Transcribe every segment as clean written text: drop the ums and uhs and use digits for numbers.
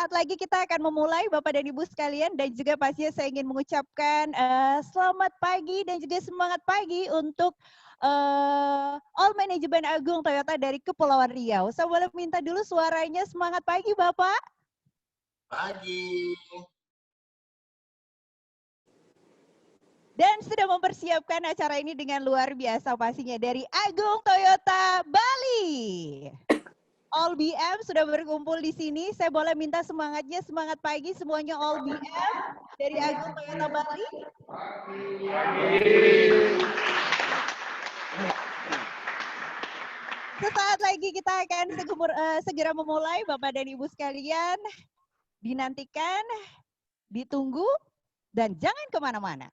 Sesaat lagi kita akan memulai Bapak dan Ibu sekalian, dan juga pastinya saya ingin mengucapkan selamat pagi dan juga semangat pagi untuk all manajemen Agung Toyota dari Kepulauan Riau. Saya boleh minta dulu suaranya, semangat pagi Bapak. Pagi. Dan sudah mempersiapkan acara ini dengan luar biasa pastinya dari Agung Toyota Bali. All BM sudah berkumpul di sini. Saya boleh minta semangatnya, semangat pagi semuanya All BM dari Agung Toyota Bali. Sesaat lagi kita akan segera memulai Bapak dan Ibu sekalian. Dinantikan, ditunggu, dan jangan kemana-mana.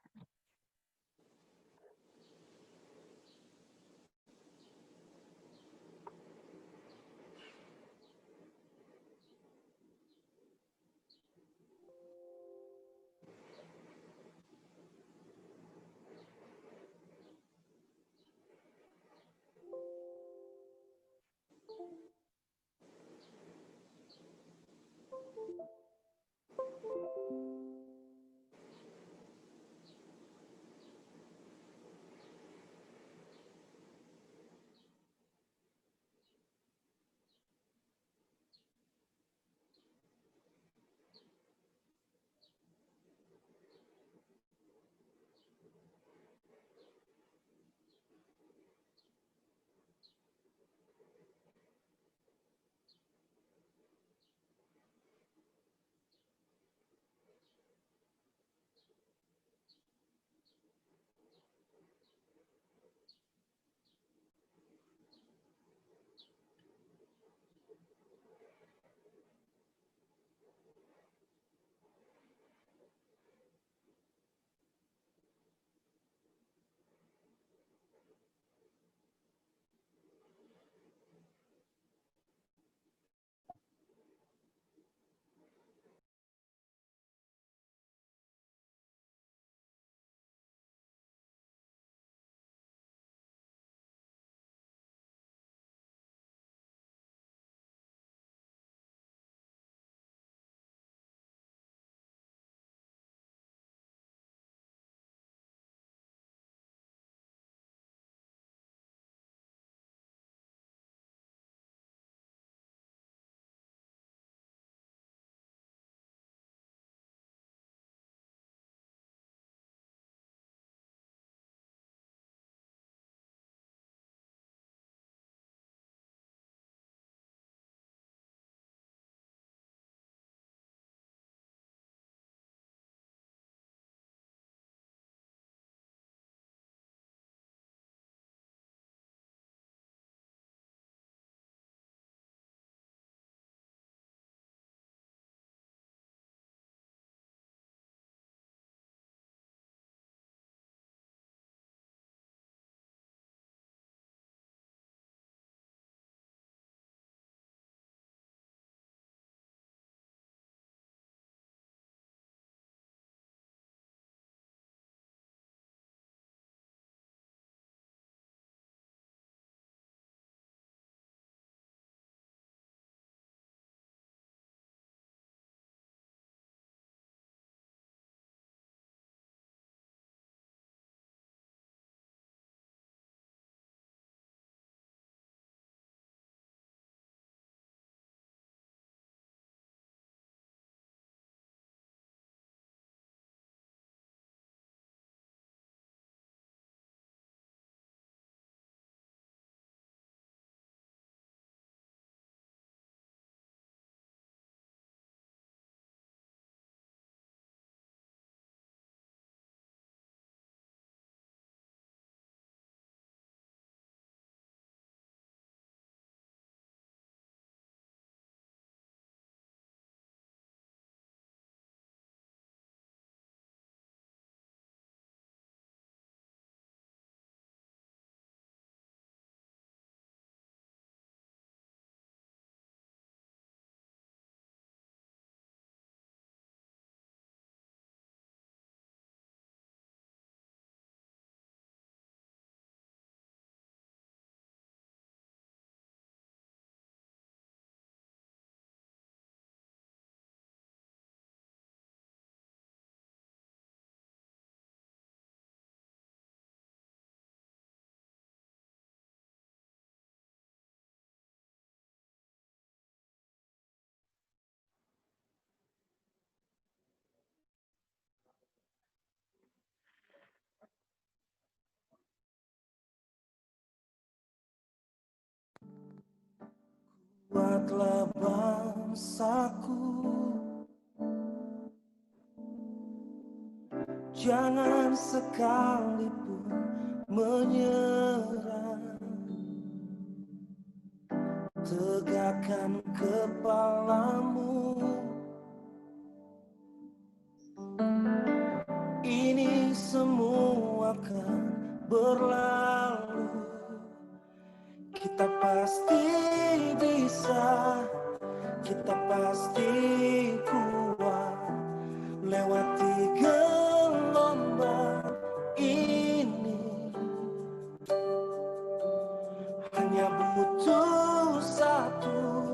Kuatlah bangsaku, jangan sekalipun menyerah. Tegakkan kepalamu, ini semua akan berlalu. Kita pasti bisa, kita pasti kuat lewati gelombang ini. Hanya butuh satu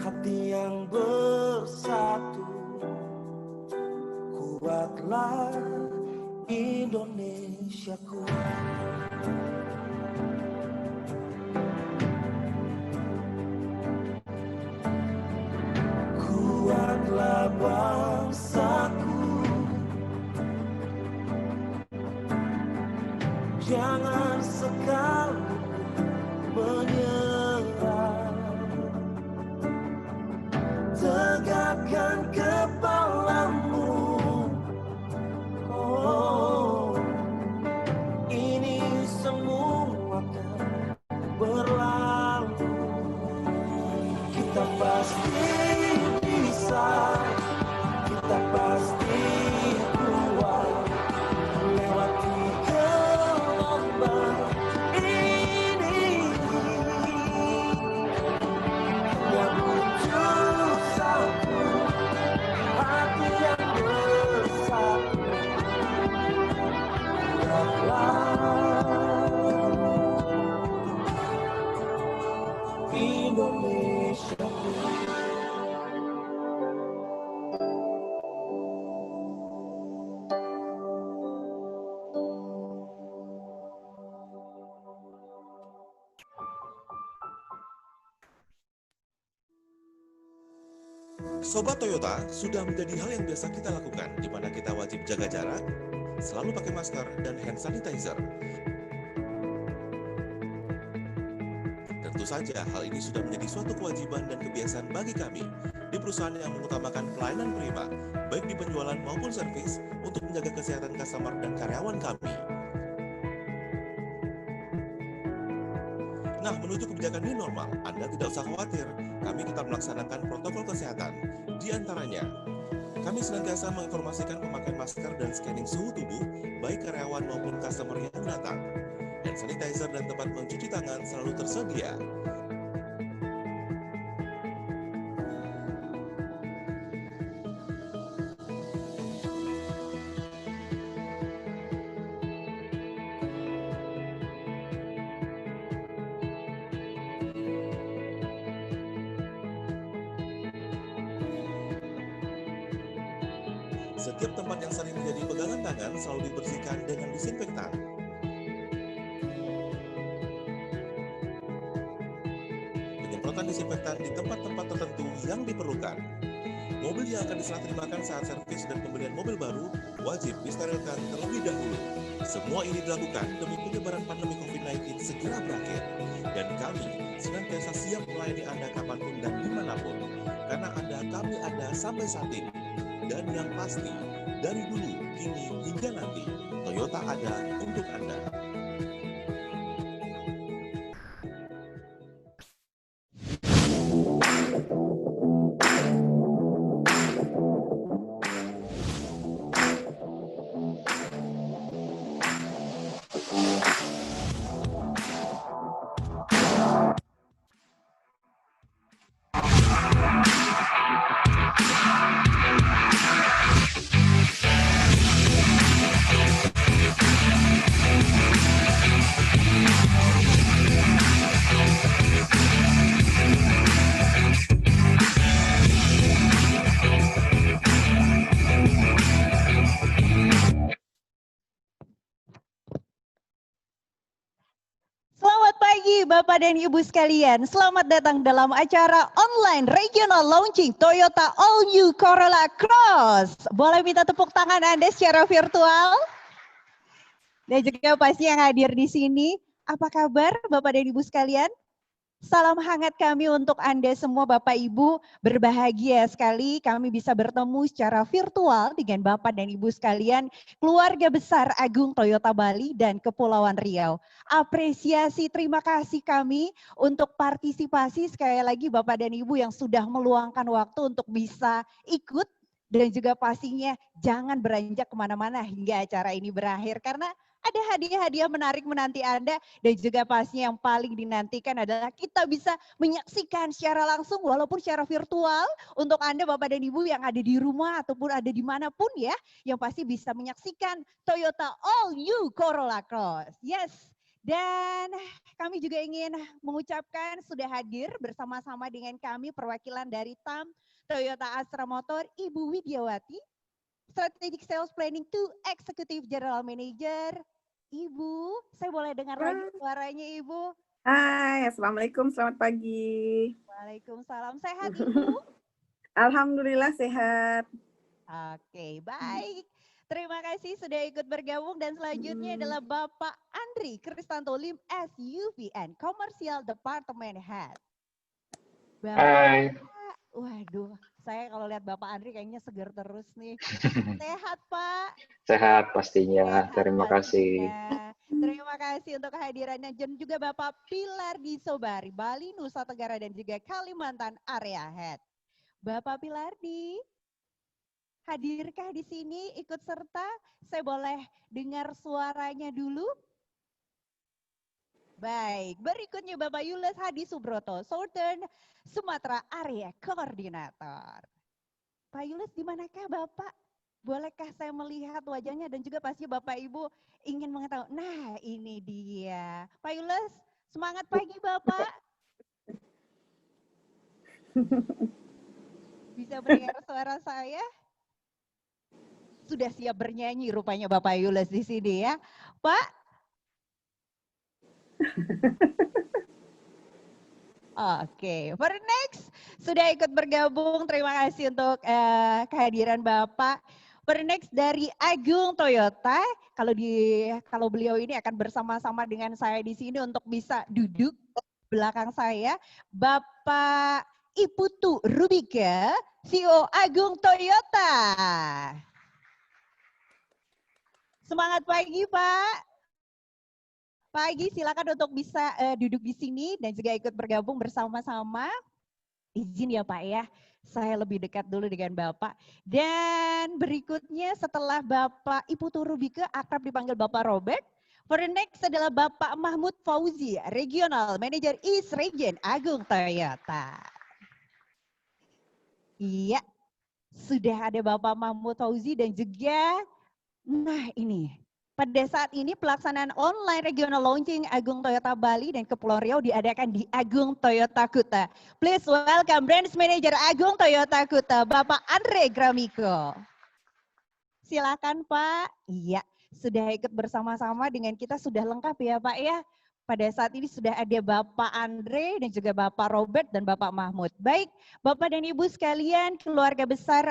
hati yang bersatu. Kuatlah Indonesiaku. Kuatlah bangsaku, jangan sekali menyerah. Tegakkan kepalamu, oh, ini semua akan berlalu. Kita pasti bisa, kita pasti kuat lewati gelombang ini. Hanya butuh satu hati yang bersatu. Kuatlah Indonesia. Sobat Toyota, sudah menjadi hal yang biasa kita lakukan, di mana kita wajib jaga jarak, selalu pakai masker dan hand sanitizer. Tentu saja hal ini sudah menjadi suatu kewajiban dan kebiasaan bagi kami di perusahaan yang mengutamakan pelayanan prima, baik di penjualan maupun servis, untuk menjaga kesehatan customer dan karyawan kami. Nah, menuju kebijakan new normal, Anda tidak usah khawatir. Kami tetap melaksanakan protokol kesehatan. Di antaranya, kami senantiasa menginformasikan pemakaian masker dan scanning suhu tubuh, baik karyawan maupun customer yang datang. Hand sanitizer dan tempat mencuci tangan selalu tersedia. Setiap tempat yang sering menjadi pegangan tangan selalu dibersihkan dengan disinfektan. Penyemprotan disinfektan di tempat-tempat tertentu yang diperlukan. Mobil yang akan diserah terimakan saat servis dan pembelian mobil baru wajib disterilkan terlebih dahulu. Semua ini dilakukan demi penyebaran pandemi COVID-19 segera berakhir. Dan kami senantiasa siap melayani Anda kapanpun dan dimanapun. Karena kami ada sampai saat ini. Dan yang pasti, dari dulu, kini, hingga nanti, Toyota ada untuk Anda. Bapak dan Ibu sekalian, selamat datang dalam acara online regional launching Toyota All New Corolla Cross. Boleh minta tepuk tangan Anda secara virtual? Dan juga pasti yang hadir di sini, apa kabar Bapak dan Ibu sekalian? Salam hangat kami untuk Anda semua Bapak Ibu. Berbahagia sekali kami bisa bertemu secara virtual dengan Bapak dan Ibu sekalian, keluarga besar Agung Toyota Bali dan Kepulauan Riau. Apresiasi terima kasih kami untuk partisipasi sekali lagi Bapak dan Ibu yang sudah meluangkan waktu untuk bisa ikut dan juga pastinya jangan beranjak kemana-mana hingga acara ini berakhir karena ada hadiah-hadiah menarik menanti Anda dan juga pastinya yang paling dinantikan adalah kita bisa menyaksikan secara langsung walaupun secara virtual untuk Anda Bapak dan Ibu yang ada di rumah ataupun ada dimanapun ya yang pasti bisa menyaksikan Toyota All New Corolla Cross. Yes. Dan kami juga ingin mengucapkan sudah hadir bersama-sama dengan kami perwakilan dari TAM Toyota Astra Motor Ibu Widyawati, Strategic Sales Planning 2 Executive General Manager. Ibu, saya boleh dengar lagi suaranya Ibu? Hai, Assalamualaikum, selamat pagi. Waalaikumsalam, sehat Ibu? Alhamdulillah sehat. Oke, baik. Terima kasih sudah ikut bergabung dan selanjutnya adalah Bapak Andri Kristanto Lim SUVN Commercial Department Head. Hai. Waduh, saya kalau lihat Bapak Andri kayaknya segar terus nih. Sehat Pak? Sehat pastinya, Sehat terima kasih. pastinya. Terima kasih untuk kehadirannya dan juga Bapak Pilar Disobari, Bali, Nusa Tenggara dan juga Kalimantan Area Head. Bapak Pilardi, hadirkah di sini ikut serta? Saya boleh dengar suaranya dulu? Baik, berikutnya Bapak Yules Hadi Subroto, Southern Sumatera Area Koordinator. Pak Yules, di manakah Bapak? Bolehkah saya melihat wajahnya dan juga pasti Bapak Ibu ingin mengetahui. Nah, ini dia. Pak Yules, semangat pagi Bapak. Bisa mendengar suara saya? Sudah siap bernyanyi rupanya Bapak Yules di sini ya. Pak? Oke, for next sudah ikut bergabung. Terima kasih untuk kehadiran Bapak. For next dari Agung Toyota, kalau beliau ini akan bersama-sama dengan saya di sini untuk bisa duduk belakang saya, Bapak Iputu Rubika, CEO Agung Toyota. Semangat pagi Pak. Pagi, silakan untuk bisa duduk di sini dan juga ikut bergabung bersama-sama. Izin ya Pak ya, saya lebih dekat dulu dengan Bapak. Dan berikutnya setelah Bapak Ibu Turubike akrab dipanggil Bapak Robert. For the next adalah Bapak Mahmud Fauzi, Regional Manager East Region Agung Toyota. Iya, sudah ada Bapak Mahmud Fauzi dan juga, nah ini. Pada saat ini pelaksanaan online regional launching Agung Toyota Bali dan Kepulauan Riau diadakan di Agung Toyota Kuta. Please welcome Branch Manager Agung Toyota Kuta, Bapak Andre Gramiko. Silakan Pak. Iya, sudah ikut bersama-sama dengan kita, sudah lengkap ya Pak ya. Pada saat ini sudah ada Bapak Andre dan juga Bapak Robert dan Bapak Mahmud. Baik, Bapak dan Ibu sekalian, keluarga besar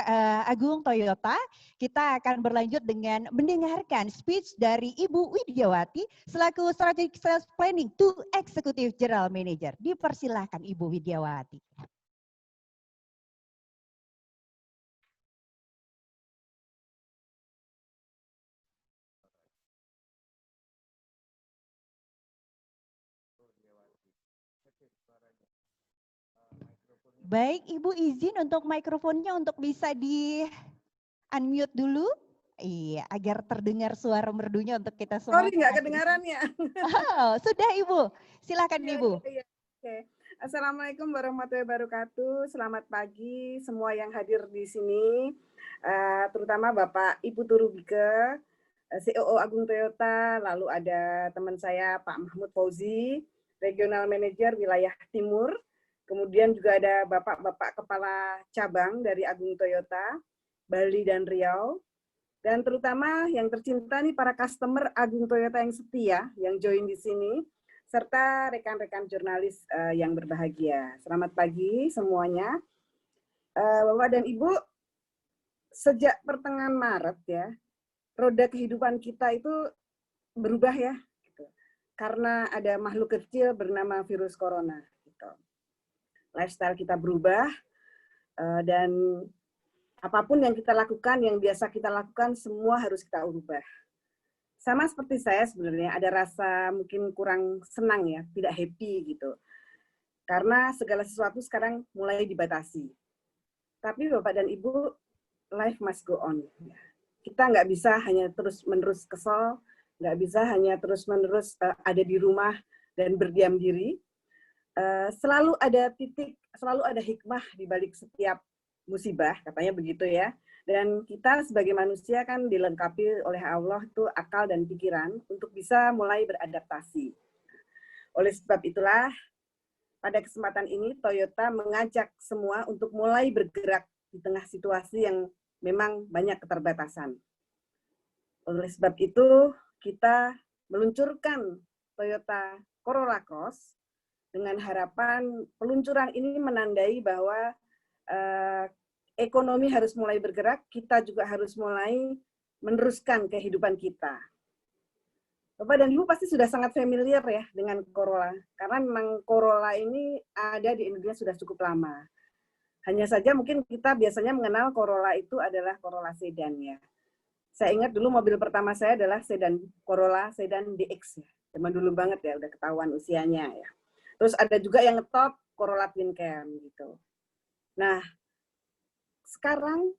Agung Toyota, kita akan berlanjut dengan mendengarkan speech dari Ibu Widyawati selaku Strategic Sales Planning 2 Executive General Manager. Dipersilahkan Ibu Widyawati. Baik, Ibu izin untuk mikrofonnya untuk bisa di unmute dulu. Iya, agar terdengar suara merdunya untuk kita semua. Sorry, nggak kedengaran ya. Oh, sudah Ibu, silakan Ibu. Iya. Oke. Assalamualaikum warahmatullahi wabarakatuh. Selamat pagi semua yang hadir di sini, terutama Bapak Ibu Turubike, CEO Agung Toyota, lalu ada teman saya Pak Mahmud Fauzi, Regional Manager Wilayah Timur. Kemudian juga ada bapak-bapak kepala cabang dari Agung Toyota, Bali dan Riau. Dan terutama yang tercinta nih para customer Agung Toyota yang setia, yang join di sini, serta rekan-rekan jurnalis yang berbahagia. Selamat pagi semuanya. Bapak dan Ibu, sejak pertengahan Maret ya, roda kehidupan kita itu berubah ya. Gitu. Karena ada makhluk kecil bernama virus corona. gitu. Lifestyle kita berubah, dan apapun yang kita lakukan, yang biasa kita lakukan, semua harus kita ubah. Sama seperti saya sebenarnya, ada rasa mungkin kurang senang ya, tidak happy gitu. Karena segala sesuatu sekarang mulai dibatasi. Tapi Bapak dan Ibu, life must go on. Kita nggak bisa hanya terus-menerus kesel, nggak bisa hanya terus-menerus ada di rumah dan berdiam diri. Selalu ada titik, selalu ada hikmah di balik setiap musibah, katanya begitu ya. Dan kita sebagai manusia kan dilengkapi oleh Allah itu akal dan pikiran untuk bisa mulai beradaptasi. Oleh sebab itulah, pada kesempatan ini Toyota mengajak semua untuk mulai bergerak di tengah situasi yang memang banyak keterbatasan. Oleh sebab itu, kita meluncurkan Toyota Corolla Cross dengan harapan peluncuran ini menandai bahwa ekonomi harus mulai bergerak, kita juga harus mulai meneruskan kehidupan kita. Bapak dan Ibu pasti sudah sangat familiar ya dengan Corolla, karena memang Corolla ini ada di Indonesia sudah cukup lama. Hanya saja mungkin kita biasanya mengenal Corolla itu adalah Corolla sedan ya. Saya ingat dulu mobil pertama saya adalah sedan Corolla sedan DX ya. Zaman dulu banget ya, udah ketahuan usianya ya. Terus ada juga yang ngetop Corolla Twin Cam gitu. Nah, sekarang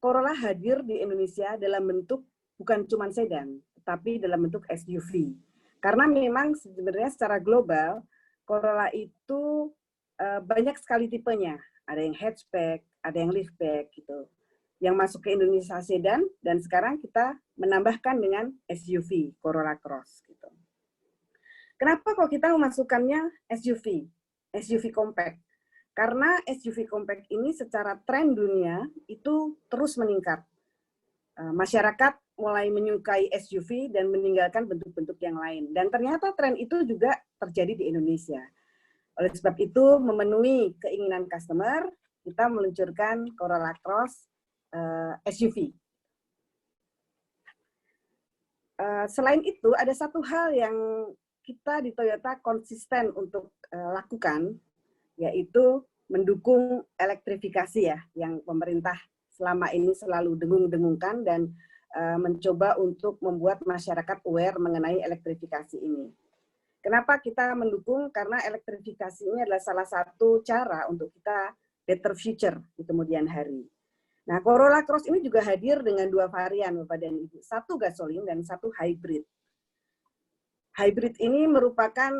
Corolla hadir di Indonesia dalam bentuk bukan cuma sedan, tapi dalam bentuk SUV. Karena memang sebenarnya secara global, Corolla itu banyak sekali tipenya. Ada yang hatchback, ada yang liftback gitu. Yang masuk ke Indonesia sedan, dan sekarang kita menambahkan dengan SUV, Corolla Cross gitu. Kenapa kok kita memasukkannya SUV? SUV compact. Karena SUV compact ini secara tren dunia itu terus meningkat. Masyarakat mulai menyukai SUV dan meninggalkan bentuk-bentuk yang lain. Dan ternyata tren itu juga terjadi di Indonesia. Oleh sebab itu, memenuhi keinginan customer, kita meluncurkan Corolla Cross SUV. Selain itu, ada satu hal yang kita di Toyota konsisten untuk lakukan, yaitu mendukung elektrifikasi ya, yang pemerintah selama ini selalu dengung-dengungkan dan mencoba untuk membuat masyarakat aware mengenai elektrifikasi ini. Kenapa kita mendukung? Karena elektrifikasi ini adalah salah satu cara untuk kita better future di kemudian hari. Nah, Corolla Cross ini juga hadir dengan 2 varian, Bapak dan Ibu. Satu gasolin dan satu hybrid. Hybrid ini merupakan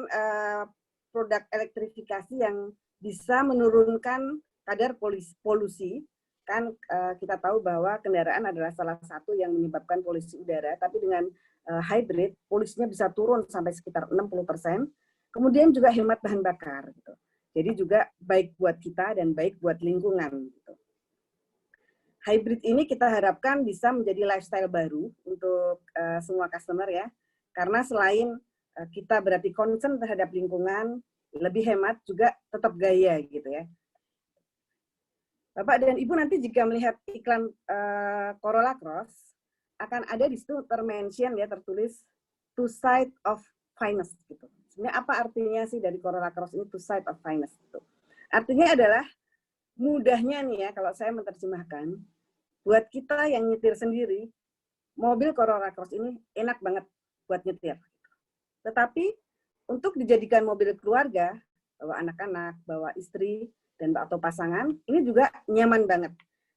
produk elektrifikasi yang bisa menurunkan kadar polusi. Kan kita tahu bahwa kendaraan adalah salah satu yang menyebabkan polusi udara, tapi dengan hybrid, polusinya bisa turun sampai sekitar 60%. Kemudian juga hemat bahan bakar. Gitu. Jadi juga baik buat kita dan baik buat lingkungan. Gitu. Hybrid ini kita harapkan bisa menjadi lifestyle baru untuk semua customer ya. Karena selain kita berarti concern terhadap lingkungan, lebih hemat juga tetap gaya gitu ya. Bapak dan Ibu nanti jika melihat iklan Corolla Cross, akan ada di situ termention ya, tertulis two side of finest gitu. Sebenarnya apa artinya sih dari Corolla Cross ini two side of finest gitu? Artinya adalah mudahnya nih ya kalau saya menerjemahkan, buat kita yang nyetir sendiri, mobil Corolla Cross ini enak banget buat nyetir. Tetapi untuk dijadikan mobil keluarga, bawa anak-anak, bawa istri, dan atau pasangan, ini juga nyaman banget.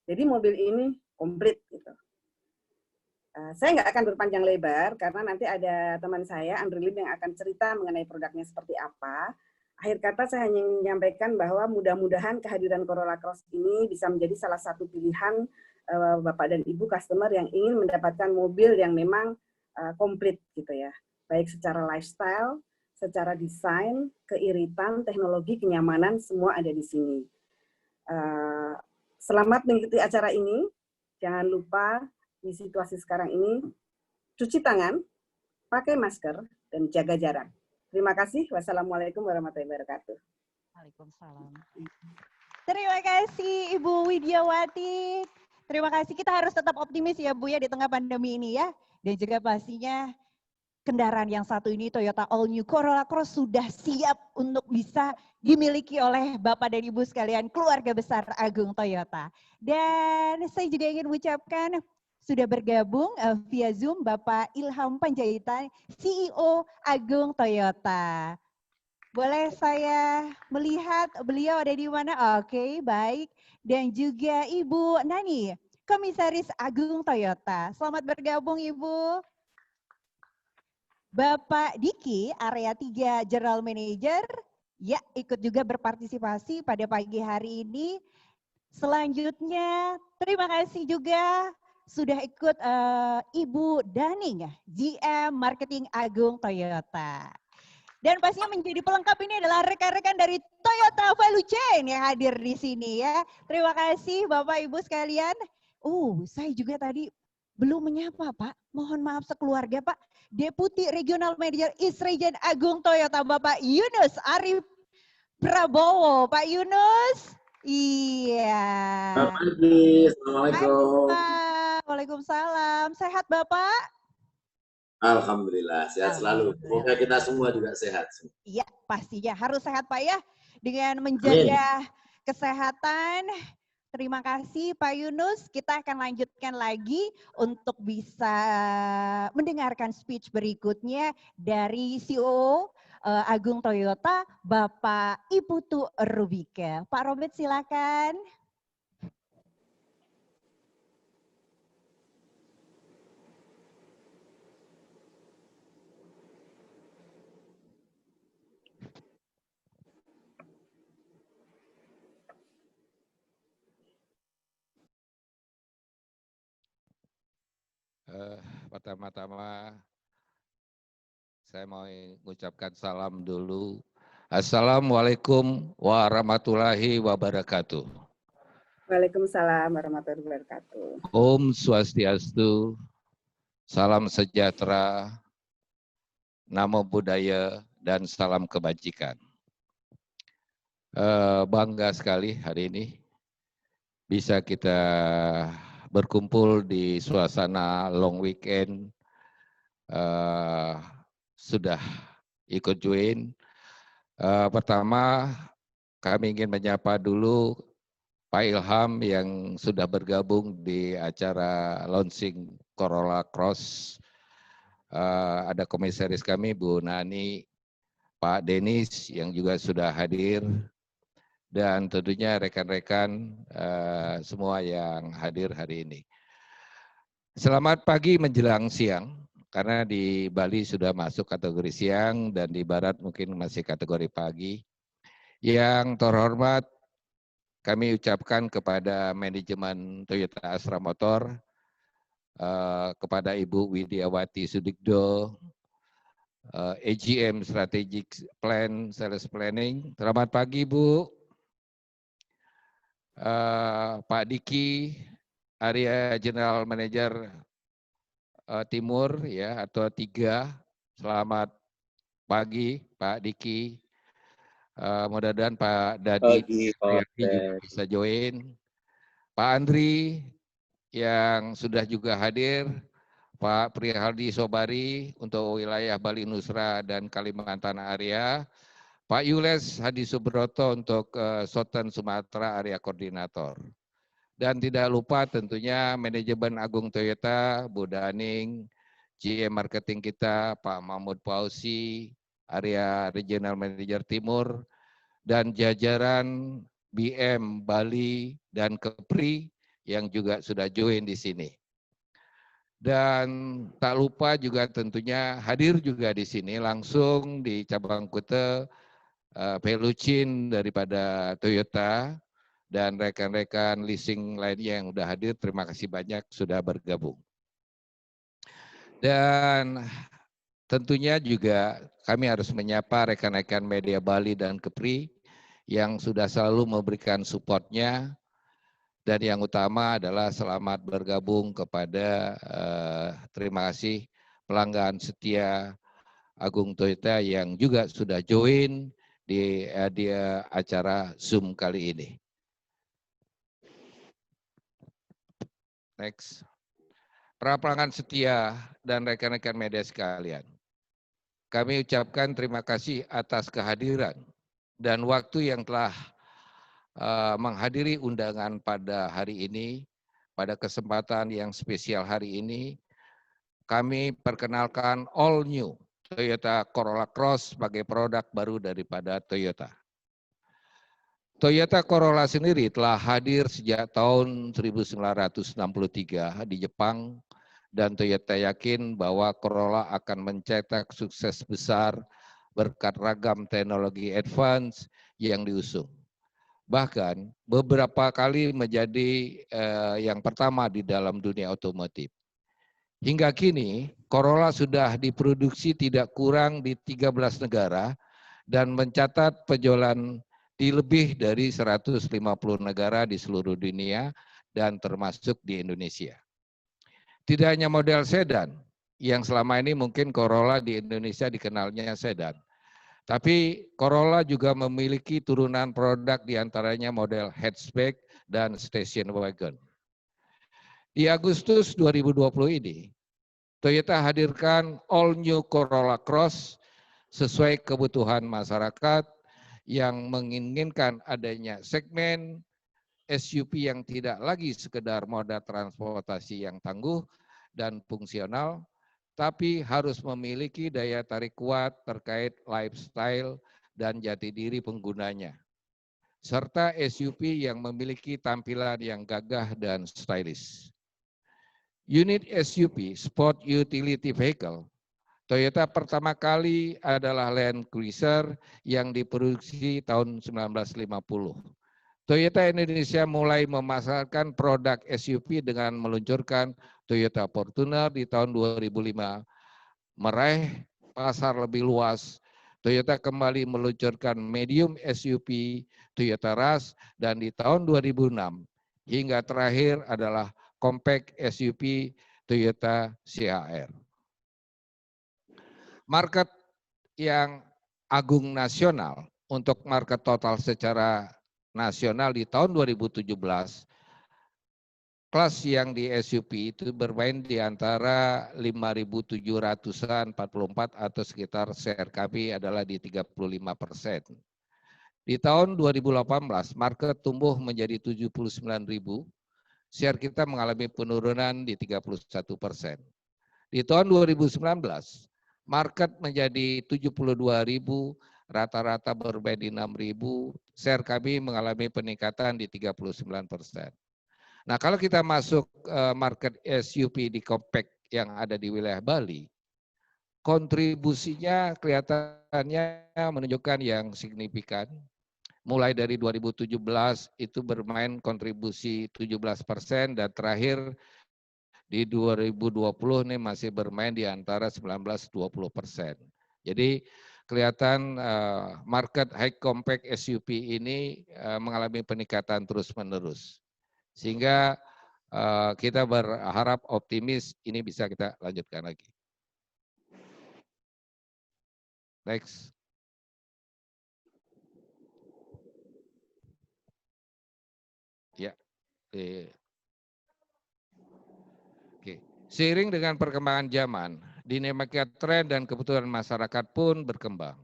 Jadi mobil ini komplit gitu. Saya nggak akan berpanjang lebar karena nanti ada teman saya, Andri Lim, yang akan cerita mengenai produknya seperti apa. Akhir kata saya hanya menyampaikan bahwa mudah-mudahan kehadiran Corolla Cross ini bisa menjadi salah satu pilihan Bapak dan Ibu customer yang ingin mendapatkan mobil yang memang komplit gitu ya. Baik secara lifestyle, secara desain, keiritan, teknologi, kenyamanan, semua ada di sini. Selamat mengikuti acara ini. Jangan lupa di situasi sekarang ini, cuci tangan, pakai masker, dan jaga jarak. Terima kasih. Wassalamualaikum warahmatullahi wabarakatuh. Waalaikumsalam. Terima kasih Ibu Widyawati. Terima kasih. Kita harus tetap optimis ya Bu ya di tengah pandemi ini ya. Dan juga pastinya kendaraan yang satu ini, Toyota All New Corolla Cross, sudah siap untuk bisa dimiliki oleh Bapak dan Ibu sekalian, keluarga besar Agung Toyota. Dan saya juga ingin mengucapkan sudah bergabung via Zoom Bapak Ilham Panjaitan, CEO Agung Toyota. Boleh saya melihat beliau ada di mana? Oke, baik. Dan juga Ibu Nani, Komisaris Agung Toyota. Selamat bergabung Ibu. Bapak Diki, Area 3 General Manager, ya ikut juga berpartisipasi pada pagi hari ini. Selanjutnya, terima kasih juga sudah ikut Ibu Daning, GM Marketing Agung Toyota. Dan pastinya menjadi pelengkap ini adalah rekan-rekan dari Toyota Value Chain yang hadir di sini ya. Terima kasih Bapak Ibu sekalian. Saya juga tadi belum menyapa Pak. Mohon maaf sekeluarga Pak. Deputi Regional Manager East Region Agung Toyota Bapak Yunus Arif Prabowo. Pak Yunus. Iya. Selamat pagi, Assalamualaikum. Pak. Waalaikumsalam. Sehat Bapak? Alhamdulillah, sehat selalu. Semoga kita semua juga sehat. Iya, pastinya harus sehat Pak ya. Dengan menjaga kesehatan. Terima kasih Pak Yunus. Kita akan lanjutkan lagi untuk bisa mendengarkan speech berikutnya dari CEO Agung Toyota, Bapak Iputu Rubike. Pak Robert silakan. Pertama-tama saya mau mengucapkan salam dulu. Assalamualaikum warahmatullahi wabarakatuh. Waalaikumsalam warahmatullahi wabarakatuh. Om Swastiastu, salam sejahtera, namo buddhaya, dan salam kebajikan. Bangga sekali hari ini bisa kita berkumpul di suasana long weekend. Sudah ikut join. Pertama kami ingin menyapa dulu Pak Ilham yang sudah bergabung di acara launching Corolla Cross. Ada komisaris kami Bu Nani, Pak Denis yang juga sudah hadir, dan tentunya rekan-rekan semua yang hadir hari ini. Selamat pagi menjelang siang, karena di Bali sudah masuk kategori siang dan di Barat mungkin masih kategori pagi. Yang terhormat kami ucapkan kepada manajemen Toyota Astra Motor, kepada Ibu Widiawati Sudikdo, AGM Strategic Plan Sales Planning. Selamat pagi Bu. Pak Diki, Area General Manager Timur ya atau 3. Selamat pagi Pak Diki. Mudah-mudahan Pak Dadi juga bisa join. Pak Andri yang sudah juga hadir, Pak Prihaldi Sobari untuk wilayah Bali Nusra dan Kalimantan area, Pak Yules Hadi Subroto untuk Southern Sumatera area koordinator. Dan tidak lupa tentunya manajemen Agung Toyota, Bu Daning, GM Marketing kita, Pak Mahmud Pausi, area Regional Manager Timur, dan jajaran BM Bali dan Kepri yang juga sudah join di sini. Dan tak lupa juga tentunya hadir juga di sini langsung di cabang Kute, Pelucin daripada Toyota, dan rekan-rekan leasing lainnya yang sudah hadir, terima kasih banyak sudah bergabung. Dan tentunya juga kami harus menyapa rekan-rekan media Bali dan Kepri yang sudah selalu memberikan supportnya. Dan yang utama adalah selamat bergabung kepada terima kasih pelanggan setia Agung Toyota yang juga sudah join di acara Zoom kali ini. Next. Para pelanggan setia dan rekan-rekan media sekalian. kami ucapkan terima kasih atas kehadiran dan waktu yang telah menghadiri undangan pada hari ini. Pada kesempatan yang spesial hari ini, kami perkenalkan all new Toyota Corolla Cross sebagai produk baru daripada Toyota. Toyota Corolla sendiri telah hadir sejak tahun 1963 di Jepang, dan Toyota yakin bahwa Corolla akan mencetak sukses besar berkat ragam teknologi advance yang diusung. Bahkan beberapa kali menjadi yang pertama di dalam dunia otomotif. Hingga kini, Corolla sudah diproduksi tidak kurang di 13 negara dan mencatat penjualan di lebih dari 150 negara di seluruh dunia dan termasuk di Indonesia. Tidak hanya model sedan, yang selama ini mungkin Corolla di Indonesia dikenalnya sedan. Tapi Corolla juga memiliki turunan produk diantaranya model hatchback dan station wagon. Di Agustus 2020 ini, Toyota hadirkan all new Corolla Cross sesuai kebutuhan masyarakat yang menginginkan adanya segmen SUV yang tidak lagi sekedar moda transportasi yang tangguh dan fungsional, tapi harus memiliki daya tarik kuat terkait lifestyle dan jati diri penggunanya, serta SUV yang memiliki tampilan yang gagah dan stylish. Unit SUV, Sport Utility Vehicle, Toyota pertama kali adalah Land Cruiser yang diproduksi tahun 1950. Toyota Indonesia mulai memasarkan produk SUV dengan meluncurkan Toyota Fortuner di tahun 2005. Meraih pasar lebih luas, Toyota kembali meluncurkan medium SUV Toyota Rush dan di tahun 2006 hingga terakhir adalah compact SUV Toyota CHR. Market yang agung nasional untuk market total secara nasional di tahun 2017, kelas yang di SUV itu bermain di antara 5.700-an 44 atau sekitar share kami adalah di 35%. Di tahun 2018, market tumbuh menjadi 79.000, share kita mengalami penurunan di 31%. Di tahun 2019, market menjadi 72.000, rata-rata bermain di 6.000, share kami mengalami peningkatan di 39%. Nah, kalau kita masuk market SUV di compact yang ada di wilayah Bali, kontribusinya kelihatannya menunjukkan yang signifikan. Mulai dari 2017 itu bermain kontribusi 17% dan terakhir di 2020 nih masih bermain di antara 19-20%. Jadi kelihatan market high compact SUV ini mengalami peningkatan terus-menerus. Sehingga kita berharap optimis ini bisa kita lanjutkan lagi. Next. Ya. Oke. Seiring dengan perkembangan zaman, dinamika tren dan kebutuhan masyarakat pun berkembang.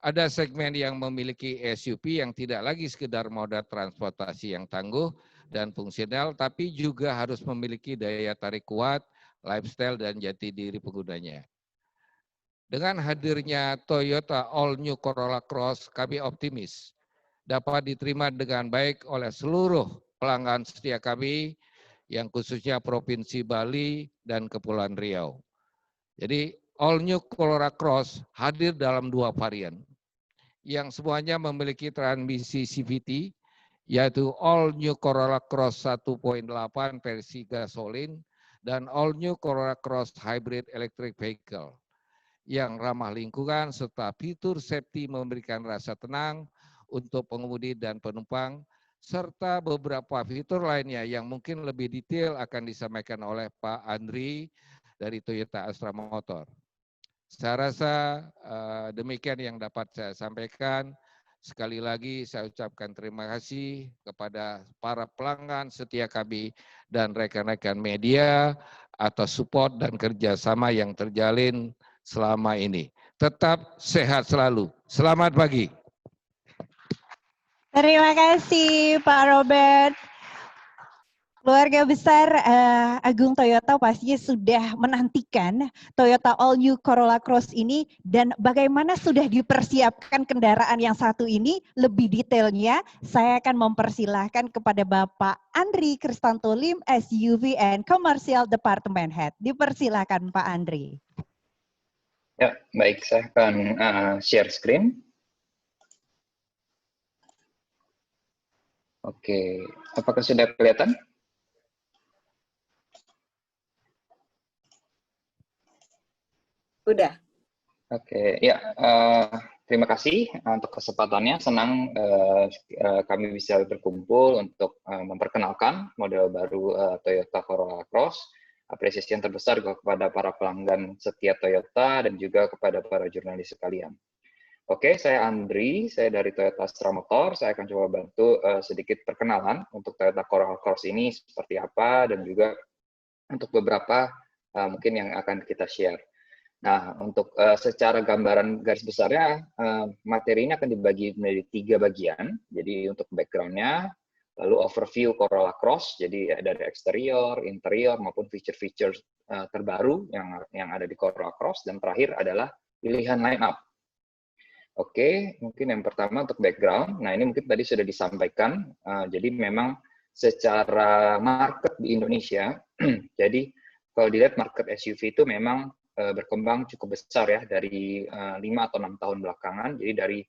Ada segmen yang memiliki SUV yang tidak lagi sekedar moda transportasi yang tangguh dan fungsional, tapi juga harus memiliki daya tarik kuat, lifestyle, dan jati diri penggunanya. Dengan hadirnya Toyota All New Corolla Cross, kami optimis dapat diterima dengan baik oleh seluruh pelanggan setia kami, yang khususnya Provinsi Bali dan Kepulauan Riau. Jadi All New Corolla Cross hadir dalam 2 varian, yang semuanya memiliki transmisi CVT, yaitu All New Corolla Cross 1.8 versi gasolin dan All New Corolla Cross Hybrid Electric Vehicle, yang ramah lingkungan serta fitur safety memberikan rasa tenang untuk pengemudi dan penumpang, serta beberapa fitur lainnya yang mungkin lebih detail akan disampaikan oleh Pak Andri dari Toyota Astra Motor. Saya rasa demikian yang dapat saya sampaikan. Sekali lagi saya ucapkan terima kasih kepada para pelanggan setia kami dan rekan-rekan media atas support dan kerjasama yang terjalin selama ini. tetap sehat selalu. Selamat pagi. Terima kasih Pak Robert. Keluarga besar Agung Toyota pastinya sudah menantikan Toyota All New Corolla Cross ini, dan bagaimana sudah dipersiapkan kendaraan yang satu ini. Lebih detailnya saya akan mempersilahkan kepada Bapak Andri Kristanto Lim, SUV and Commercial Department Head. Dipersilahkan Pak Andri. Ya, baik, saya akan share screen. Oke, apakah sudah kelihatan? Udah. Oke, ya, terima kasih untuk kesempatannya. Senang kami bisa berkumpul untuk memperkenalkan model baru Toyota Corolla Cross. Apresiasi yang terbesar juga kepada para pelanggan setia Toyota dan juga kepada para jurnalis sekalian. Oke, saya Andri, saya dari Toyota Astra Motor. Saya akan coba bantu sedikit perkenalan untuk Toyota Corolla Cross ini seperti apa, dan juga untuk beberapa mungkin yang akan kita share. Nah, untuk secara gambaran garis besarnya, materi ini akan dibagi menjadi 3 bagian. Jadi untuk background-nya, lalu overview Corolla Cross, jadi dari eksterior, interior, maupun feature-feature terbaru yang ada di Corolla Cross, dan terakhir adalah pilihan line-up. Oke, mungkin yang pertama untuk background. Nah, ini mungkin tadi sudah disampaikan. Jadi memang secara market di Indonesia, jadi kalau dilihat market SUV itu memang berkembang cukup besar ya, dari 5 atau 6 tahun belakangan. Jadi dari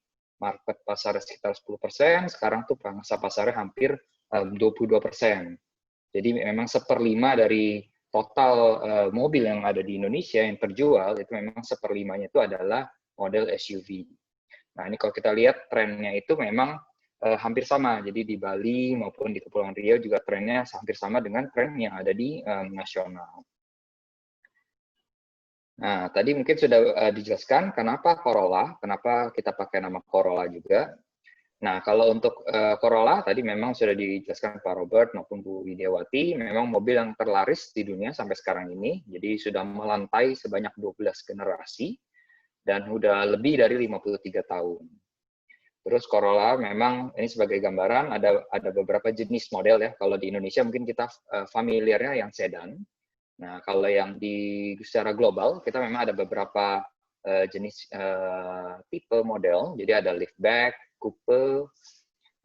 market pasar sekitar 10%, sekarang tuh pangsa pasarnya hampir 22%. Jadi memang 1/5 dari total mobil yang ada di Indonesia yang terjual, itu memang 1/5-nya itu adalah model SUV. Nah, ini kalau kita lihat trennya itu memang hampir sama. Jadi di Bali maupun di Kepulauan Riau juga trennya hampir sama dengan tren yang ada di nasional. Nah, tadi mungkin sudah dijelaskan kenapa Corolla, kenapa kita pakai nama Corolla juga. Nah, kalau untuk Corolla tadi memang sudah dijelaskan Pak Robert maupun Bu Widiawati, memang mobil yang terlaris di dunia sampai sekarang ini, jadi sudah melantai sebanyak 12 generasi, dan sudah lebih dari 53 tahun. Terus Corolla memang, ini sebagai gambaran, ada beberapa jenis model ya. Kalau di Indonesia mungkin kita familiarnya yang sedan. Nah, kalau yang secara global, kita memang ada beberapa jenis tipe model. Jadi ada liftback, coupe,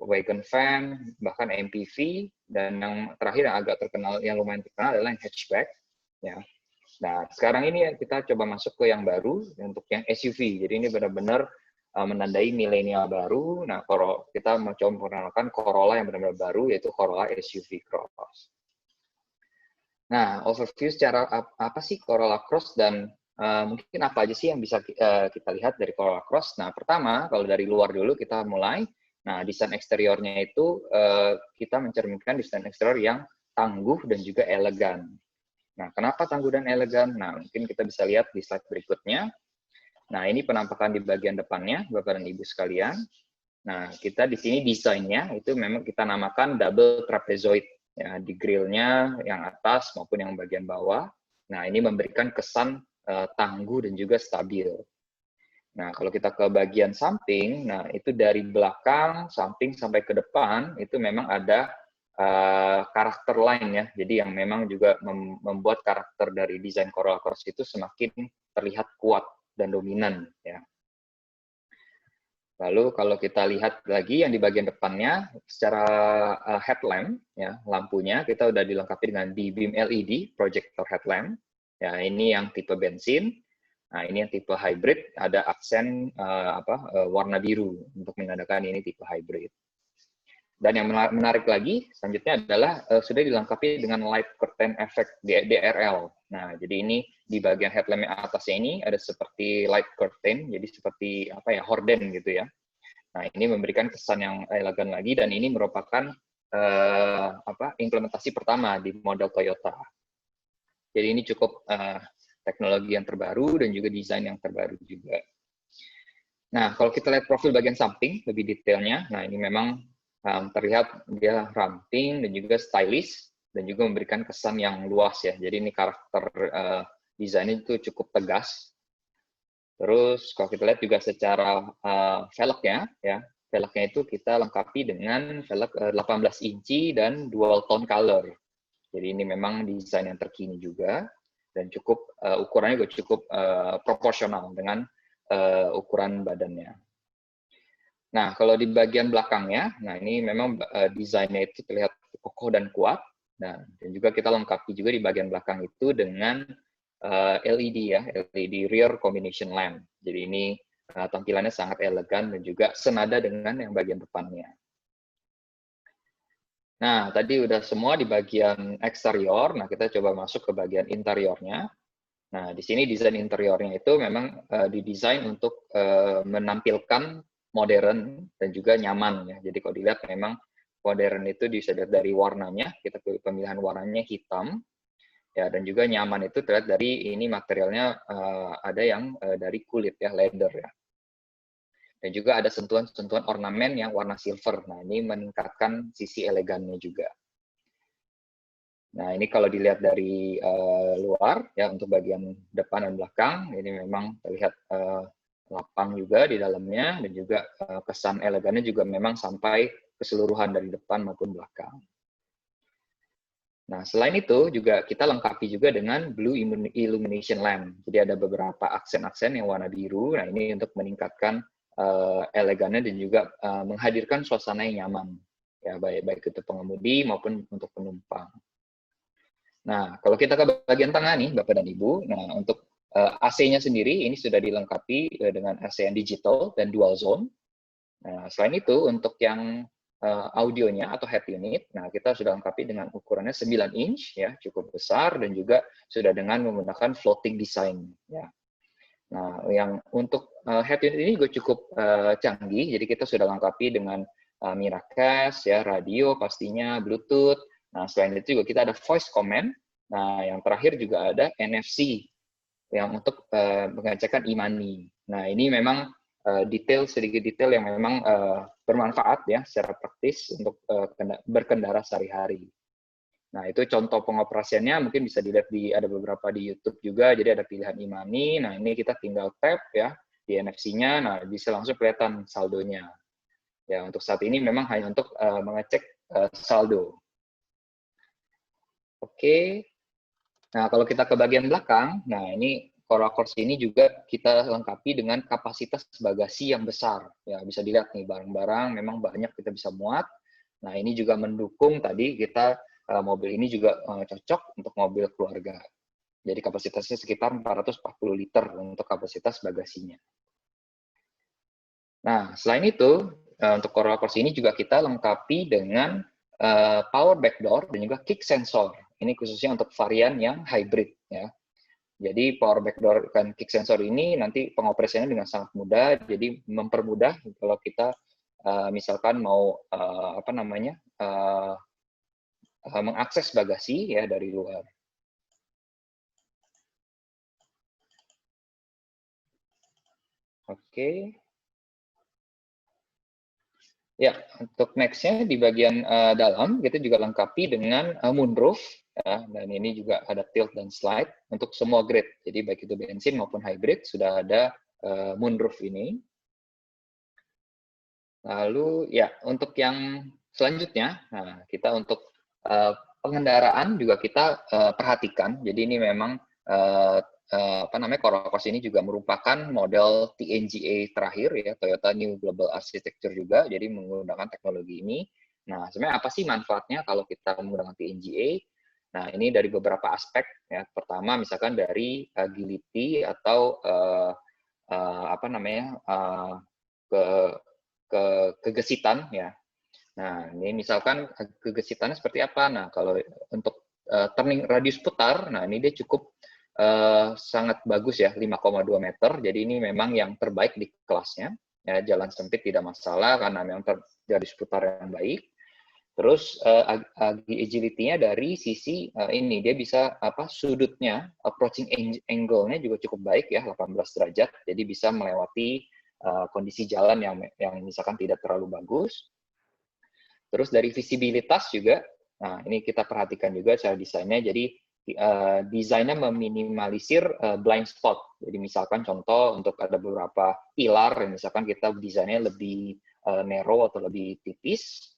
wagon van, bahkan MPV, dan yang terakhir yang agak terkenal, yang lumayan terkenal adalah yang hatchback. Ya. Nah, sekarang ini kita coba masuk ke yang baru, untuk yang SUV. Jadi ini benar-benar menandai milenial baru. Nah, kita mau coba memperkenalkan Corolla yang benar-benar baru, yaitu Corolla SUV Cross. Nah, overview secara apa sih Corolla Cross, dan mungkin apa aja sih yang bisa kita lihat dari Corolla Cross. Nah, pertama, kalau dari luar dulu kita mulai. Nah, desain eksteriornya itu kita mencerminkan desain eksterior yang tangguh dan juga elegan. Nah, kenapa tangguh dan elegan? Nah, mungkin kita bisa lihat di slide berikutnya. Nah, ini penampakan di bagian depannya, Bapak dan Ibu sekalian. Nah, kita di sini desainnya itu memang kita namakan double trapezoid. Ya, di grillnya yang atas maupun yang bagian bawah. Nah, ini memberikan kesan tangguh dan juga stabil. Nah, kalau kita ke bagian samping, nah itu dari belakang, samping sampai ke depan, itu memang ada karakter lain ya. Jadi yang memang juga membuat karakter dari desain Corolla Cross itu semakin terlihat kuat dan dominan ya. Lalu kalau kita lihat lagi yang di bagian depannya, secara headlamp, ya, lampunya kita udah dilengkapi dengan D-beam LED, projector headlamp. Ya, ini yang tipe bensin. Nah, ini yang tipe hybrid, ada aksen warna biru untuk menandakan ini tipe hybrid. Dan yang menarik lagi, selanjutnya adalah sudah dilengkapi dengan light curtain effect DRL. Nah, jadi ini di bagian headlamp yang atasnya ini ada seperti light curtain, jadi seperti horden gitu ya. Nah, ini memberikan kesan yang elegan lagi, dan ini merupakan implementasi pertama di model Toyota. Jadi ini cukup teknologi yang terbaru dan juga desain yang terbaru juga. Nah, kalau kita lihat profil bagian samping lebih detailnya, nah ini memang terlihat dia ramping dan juga stylish, dan juga memberikan kesan yang luas ya. Jadi ini karakter desainnya itu cukup tegas. Terus kalau kita lihat juga secara velgnya, ya, velgnya itu kita lengkapi dengan velg 18 inci dan dual tone color. Jadi ini memang desain yang terkini juga dan cukup ukurannya juga cukup proporsional dengan ukuran badannya. Nah, kalau di bagian belakangnya, nah ini memang desainnya itu terlihat kokoh dan kuat. Nah, dan juga kita lengkapi juga di bagian belakang itu dengan LED ya, LED rear combination lamp. Jadi ini tampilannya sangat elegan dan juga senada dengan yang bagian depannya. Nah, tadi udah semua di bagian eksterior. Nah, kita coba masuk ke bagian interiornya. Nah, di sini desain interiornya itu memang didesain untuk menampilkan modern dan juga nyaman ya. Jadi kalau dilihat memang modern itu bisa dilihat dari warnanya, kita pilih pemilihan warnanya hitam. Ya, dan juga nyaman itu terlihat dari ini materialnya ada yang dari kulit ya, leather ya. Dan juga ada sentuhan-sentuhan ornamen yang warna silver. Nah, ini meningkatkan sisi elegannya juga. Nah, ini kalau dilihat dari luar ya, untuk bagian depan dan belakang, ini memang terlihat lapang juga di dalamnya, dan juga kesan elegannya juga memang sampai keseluruhan dari depan maupun belakang. Nah, selain itu juga kita lengkapi juga dengan blue illumination lamp. Jadi ada beberapa aksen-aksen yang warna biru. Nah, ini untuk meningkatkan elegannya dan juga menghadirkan suasana yang nyaman. Ya, baik itu pengemudi maupun untuk penumpang. Nah, kalau kita ke bagian tengah nih, Bapak dan Ibu. Nah, untuk AC-nya sendiri ini sudah dilengkapi dengan AC yang digital dan dual zone. Nah, selain itu untuk yang audionya atau head unit, nah kita sudah lengkapi dengan ukurannya 9 inch ya, cukup besar, dan juga sudah dengan menggunakan floating design ya. Nah, yang untuk head unit ini juga cukup canggih, jadi kita sudah lengkapi dengan Miracast ya, radio pastinya, Bluetooth. Nah, selain itu juga kita ada voice command. Nah, yang terakhir juga ada NFC yang untuk mengecekkan e-money. Nah, ini memang sedikit detail yang memang bermanfaat ya secara praktis untuk berkendara sehari-hari. Nah, itu contoh pengoperasiannya mungkin bisa dilihat ada beberapa di YouTube juga. Jadi ada pilihan e-money. Nah, ini kita tinggal tap ya di NFC-nya. Nah, bisa langsung kelihatan saldonya. Ya, untuk saat ini memang hanya untuk mengecek saldo. Oke. Nah, kalau kita ke bagian belakang, nah ini Corolla Cross ini juga kita lengkapi dengan kapasitas bagasi yang besar. Ya, bisa dilihat nih, barang-barang memang banyak kita bisa muat. Nah, ini juga mendukung tadi kita mobil ini juga cocok untuk mobil keluarga. Jadi kapasitasnya sekitar 440 liter untuk kapasitas bagasinya. Nah, selain itu, untuk Corolla Cross ini juga kita lengkapi dengan power back door dan juga kick sensor. Ini khususnya untuk varian yang hybrid ya. Jadi power back door dan kick sensor ini nanti pengoperasiannya dengan sangat mudah, jadi mempermudah kalau kita misalkan mau mengakses bagasi ya dari luar. Oke. Ya, untuk next-nya di bagian dalam kita juga lengkapi dengan moonroof. Ya, dan ini juga ada tilt dan slide untuk semua grade. Jadi baik itu bensin maupun hybrid sudah ada moonroof ini. Lalu ya untuk yang selanjutnya, nah, kita untuk pengendaraan juga kita perhatikan. Jadi ini memang Corolla Cross ini juga merupakan model TNGA terakhir ya, Toyota New Global Architecture juga. Jadi menggunakan teknologi ini. Nah, sebenarnya apa sih manfaatnya kalau kita menggunakan TNGA? Nah, ini dari beberapa aspek ya. Pertama, misalkan dari agility atau kegesitan ya. Nah, ini misalkan kegesitannya seperti apa? Nah, kalau untuk turning radius putar, nah ini dia cukup sangat bagus ya, 5,2 meter. Jadi ini memang yang terbaik di kelasnya. Ya, jalan sempit tidak masalah karena memang radius putar yang baik. Terus agility-nya dari sisi ini dia bisa sudutnya, approaching angle-nya juga cukup baik ya, 18 derajat. Jadi bisa melewati kondisi jalan yang misalkan tidak terlalu bagus. Terus dari visibilitas juga, nah ini kita perhatikan juga secara desainnya. Jadi desainnya meminimalisir blind spot. Jadi misalkan contoh untuk ada beberapa pilar, misalkan kita desainnya lebih narrow atau lebih tipis.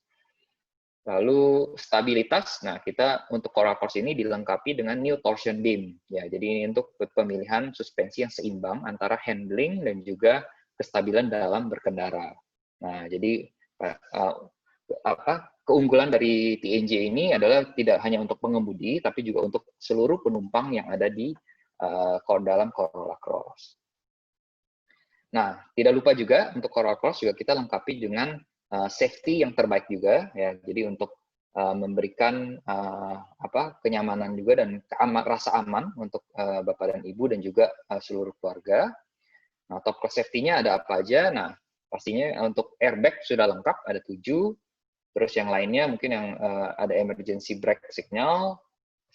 Lalu stabilitas, nah kita untuk Coral Cross ini dilengkapi dengan new torsion beam. Ya, jadi ini untuk pemilihan suspensi yang seimbang antara handling dan juga kestabilan dalam berkendara. Nah, jadi keunggulan dari TNJ ini adalah tidak hanya untuk pengemudi, tapi juga untuk seluruh penumpang yang ada di dalam Coral Cross. Nah, tidak lupa juga untuk Coral Cross juga kita lengkapi dengan safety yang terbaik juga, ya. Jadi untuk memberikan kenyamanan juga dan rasa aman untuk Bapak dan Ibu dan juga seluruh keluarga. Nah, top class safety-nya ada apa aja? Nah, pastinya untuk airbag sudah lengkap, ada 7. Terus yang lainnya mungkin yang ada emergency brake signal,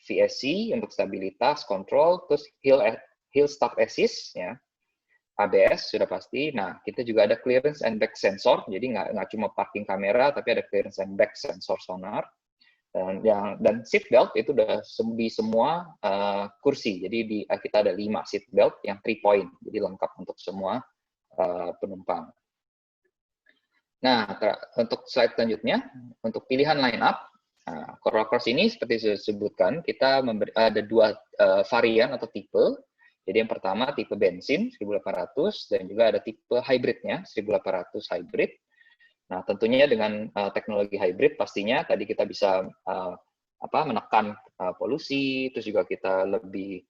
VSC untuk stabilitas, control, terus hill stop assist, ya. ABS sudah pasti. Nah, kita juga ada clearance and back sensor. Jadi nggak cuma parking kamera, tapi ada clearance and back sensor sonar. Dan seat belt itu udah di semua kursi. Jadi kita ada 5 seat belt yang 3 point. Jadi lengkap untuk semua penumpang. Nah, untuk slide selanjutnya, untuk pilihan line up, Coral Cross ini seperti saya sebutkan, kita ada 2 varian atau tipe. Jadi yang pertama tipe bensin 1800 dan juga ada tipe hybridnya 1800 hybrid. Nah, tentunya dengan teknologi hybrid pastinya tadi kita bisa menekan polusi, terus juga kita lebih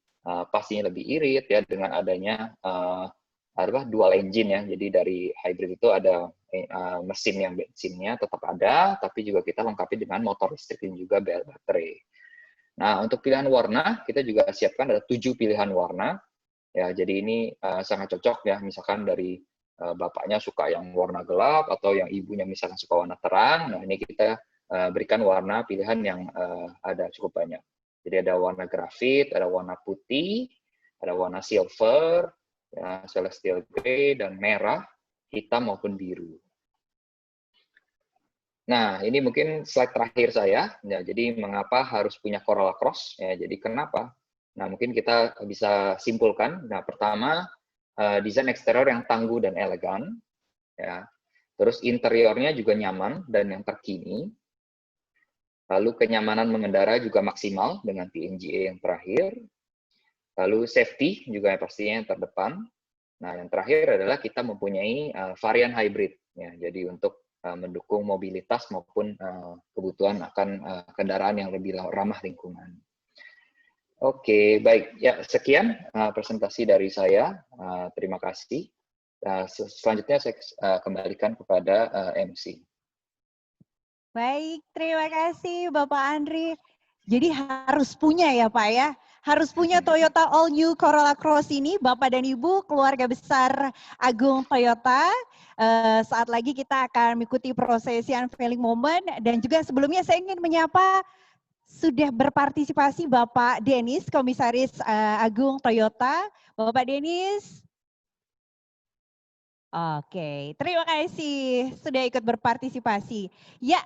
pastinya lebih irit ya dengan adanya dual engine ya. Jadi dari hybrid itu ada mesin yang bensinnya tetap ada, tapi juga kita lengkapi dengan motor listrik dan juga baterai. Nah, untuk pilihan warna, kita juga siapkan ada 7 pilihan warna. Ya, jadi ini sangat cocok ya, misalkan dari bapaknya suka yang warna gelap, atau yang ibunya misalkan suka warna terang. Nah, ini kita berikan warna pilihan yang ada cukup banyak. Jadi ada warna grafit, ada warna putih, ada warna silver, ya, celestial grey, dan merah, hitam maupun biru. Nah, ini mungkin slide terakhir saya. Ya, jadi mengapa harus punya Coral Cross? Ya, jadi kenapa? Nah, mungkin kita bisa simpulkan. Nah, pertama, desain eksterior yang tangguh dan elegan. Ya. Terus interiornya juga nyaman dan yang terkini. Lalu kenyamanan mengendara juga maksimal dengan TNGA yang terakhir. Lalu safety juga yang pastinya yang terdepan. Nah, yang terakhir adalah kita mempunyai varian hybrid. Ya, jadi untuk mendukung mobilitas maupun kebutuhan akan kendaraan yang lebih ramah lingkungan. Oke, baik. Ya, sekian presentasi dari saya. Terima kasih. Selanjutnya saya kembalikan kepada MC. Baik, terima kasih Bapak Andri. Jadi harus punya ya Pak ya, harus punya Toyota All New Corolla Cross ini, Bapak dan Ibu, keluarga besar Agung Toyota. Saat lagi kita akan mengikuti prosesi unveiling moment, dan juga sebelumnya saya ingin menyapa sudah berpartisipasi Bapak Denis, Komisaris Agung Toyota. Bapak Denis. Oke, terima kasih sudah ikut berpartisipasi. Ya,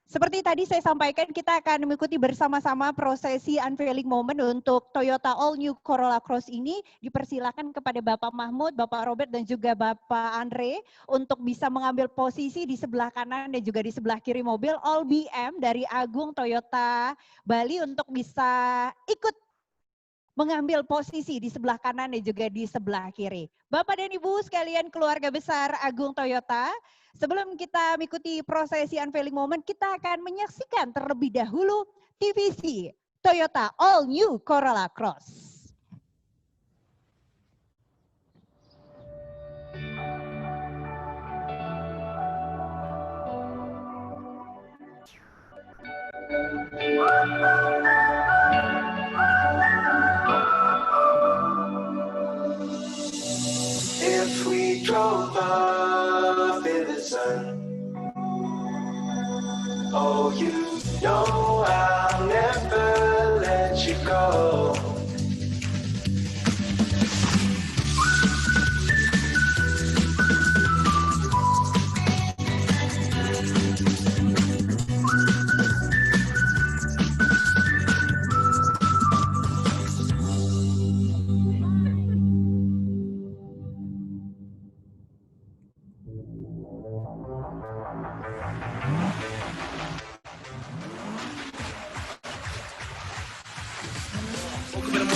seperti tadi saya sampaikan, kita akan mengikuti bersama-sama prosesi unveiling moment untuk Toyota All New Corolla Cross ini. Dipersilakan kepada Bapak Mahmud, Bapak Robert, dan juga Bapak Andre untuk bisa mengambil posisi di sebelah kanan dan juga di sebelah kiri mobil All BM dari Agung Toyota Bali untuk bisa ikut mengambil posisi di sebelah kanan dan juga di sebelah kiri. Bapak dan Ibu sekalian, keluarga besar Agung Toyota, sebelum kita mengikuti prosesi unveiling moment, kita akan menyaksikan terlebih dahulu TVC Toyota All New Corolla Cross. If we drove off in the sun, oh, you know I'll never let you go.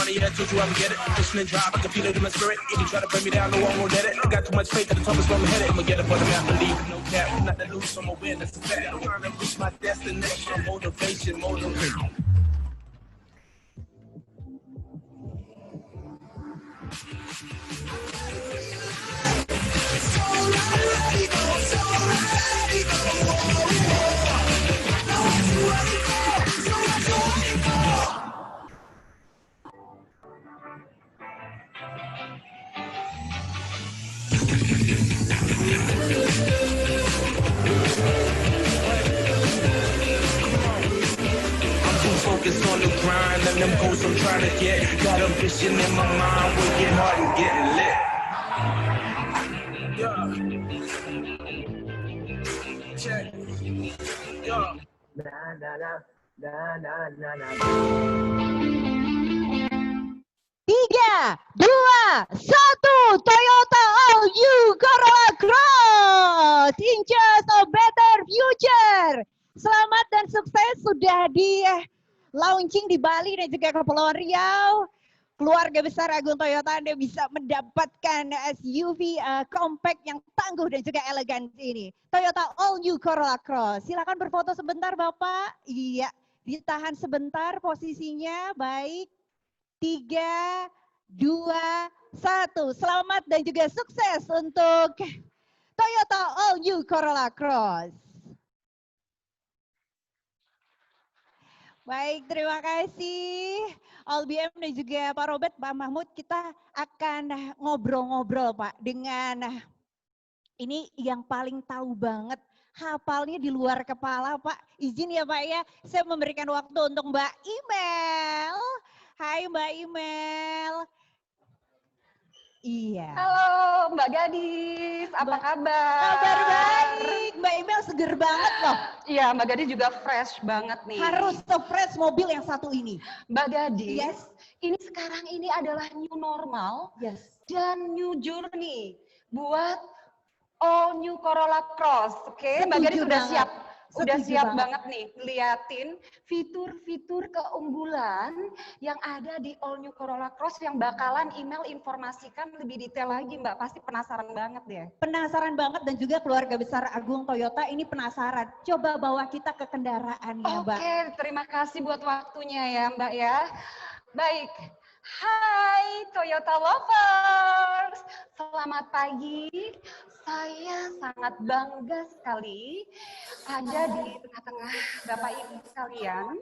money, I told you I would get it. Pushing and drive, I can feel it in my spirit. If you try to bring me down, no one will let it. I got too much faith at the top, it's where I'm headed. I'ma get up on the map, believe no cap. Not to lose, so I'ma win, that's a fact. I'm trying to reach my destination. Motivation, motivation. Focus on the grind and them goals I'm trying to get. Got ambition in my mind, working hard and getting lit. Yeah. Check. Yeah. Tiga, dua, satu, Toyota All New Corolla Cross, in just a better future. Selamat dan sukses sudah di launching di Bali dan juga Kepulauan Riau. Keluarga besar Agung Toyota Anda bisa mendapatkan SUV compact yang tangguh dan juga elegan ini. Toyota All New Corolla Cross. Silakan berfoto sebentar Bapak. Iya, ditahan sebentar posisinya. Baik. 3, 2, 1. Selamat dan juga sukses untuk Toyota All New Corolla Cross. Baik, terima kasih Albiam dan juga Pak Robert, Pak Mahmud. Kita akan ngobrol-ngobrol Pak dengan ini yang paling tahu banget, hafalnya di luar kepala Pak. Izin ya Pak ya, saya memberikan waktu untuk Mbak Imel. Hai Mbak Imel. Iya. Halo Mbak Gadis, apa kabar? Kabar baik, Mbak Imel seger banget loh. Iya, Mbak Gadis juga fresh banget nih. Harus se-fresh mobil yang satu ini. Mbak Gadis, Yes. ini sekarang ini adalah new normal Yes. dan new journey buat all new Corolla Cross, oke? Mbak Gadis Setuju sudah banget. siap? Udah Setuju siap banget. banget nih liatin fitur-fitur keunggulan yang ada di All New Corolla Cross yang bakalan email informasikan lebih detail lagi Mbak. Pasti penasaran banget deh. Penasaran banget dan juga keluarga besar Agung Toyota ini penasaran. Coba bawa kita ke kendaraannya Mbak. Oke, terima kasih buat waktunya ya Mbak ya. Baik, hai Toyota Lovers. Selamat pagi. Saya sangat bangga sekali ada di tengah-tengah Bapak Ibu sekalian.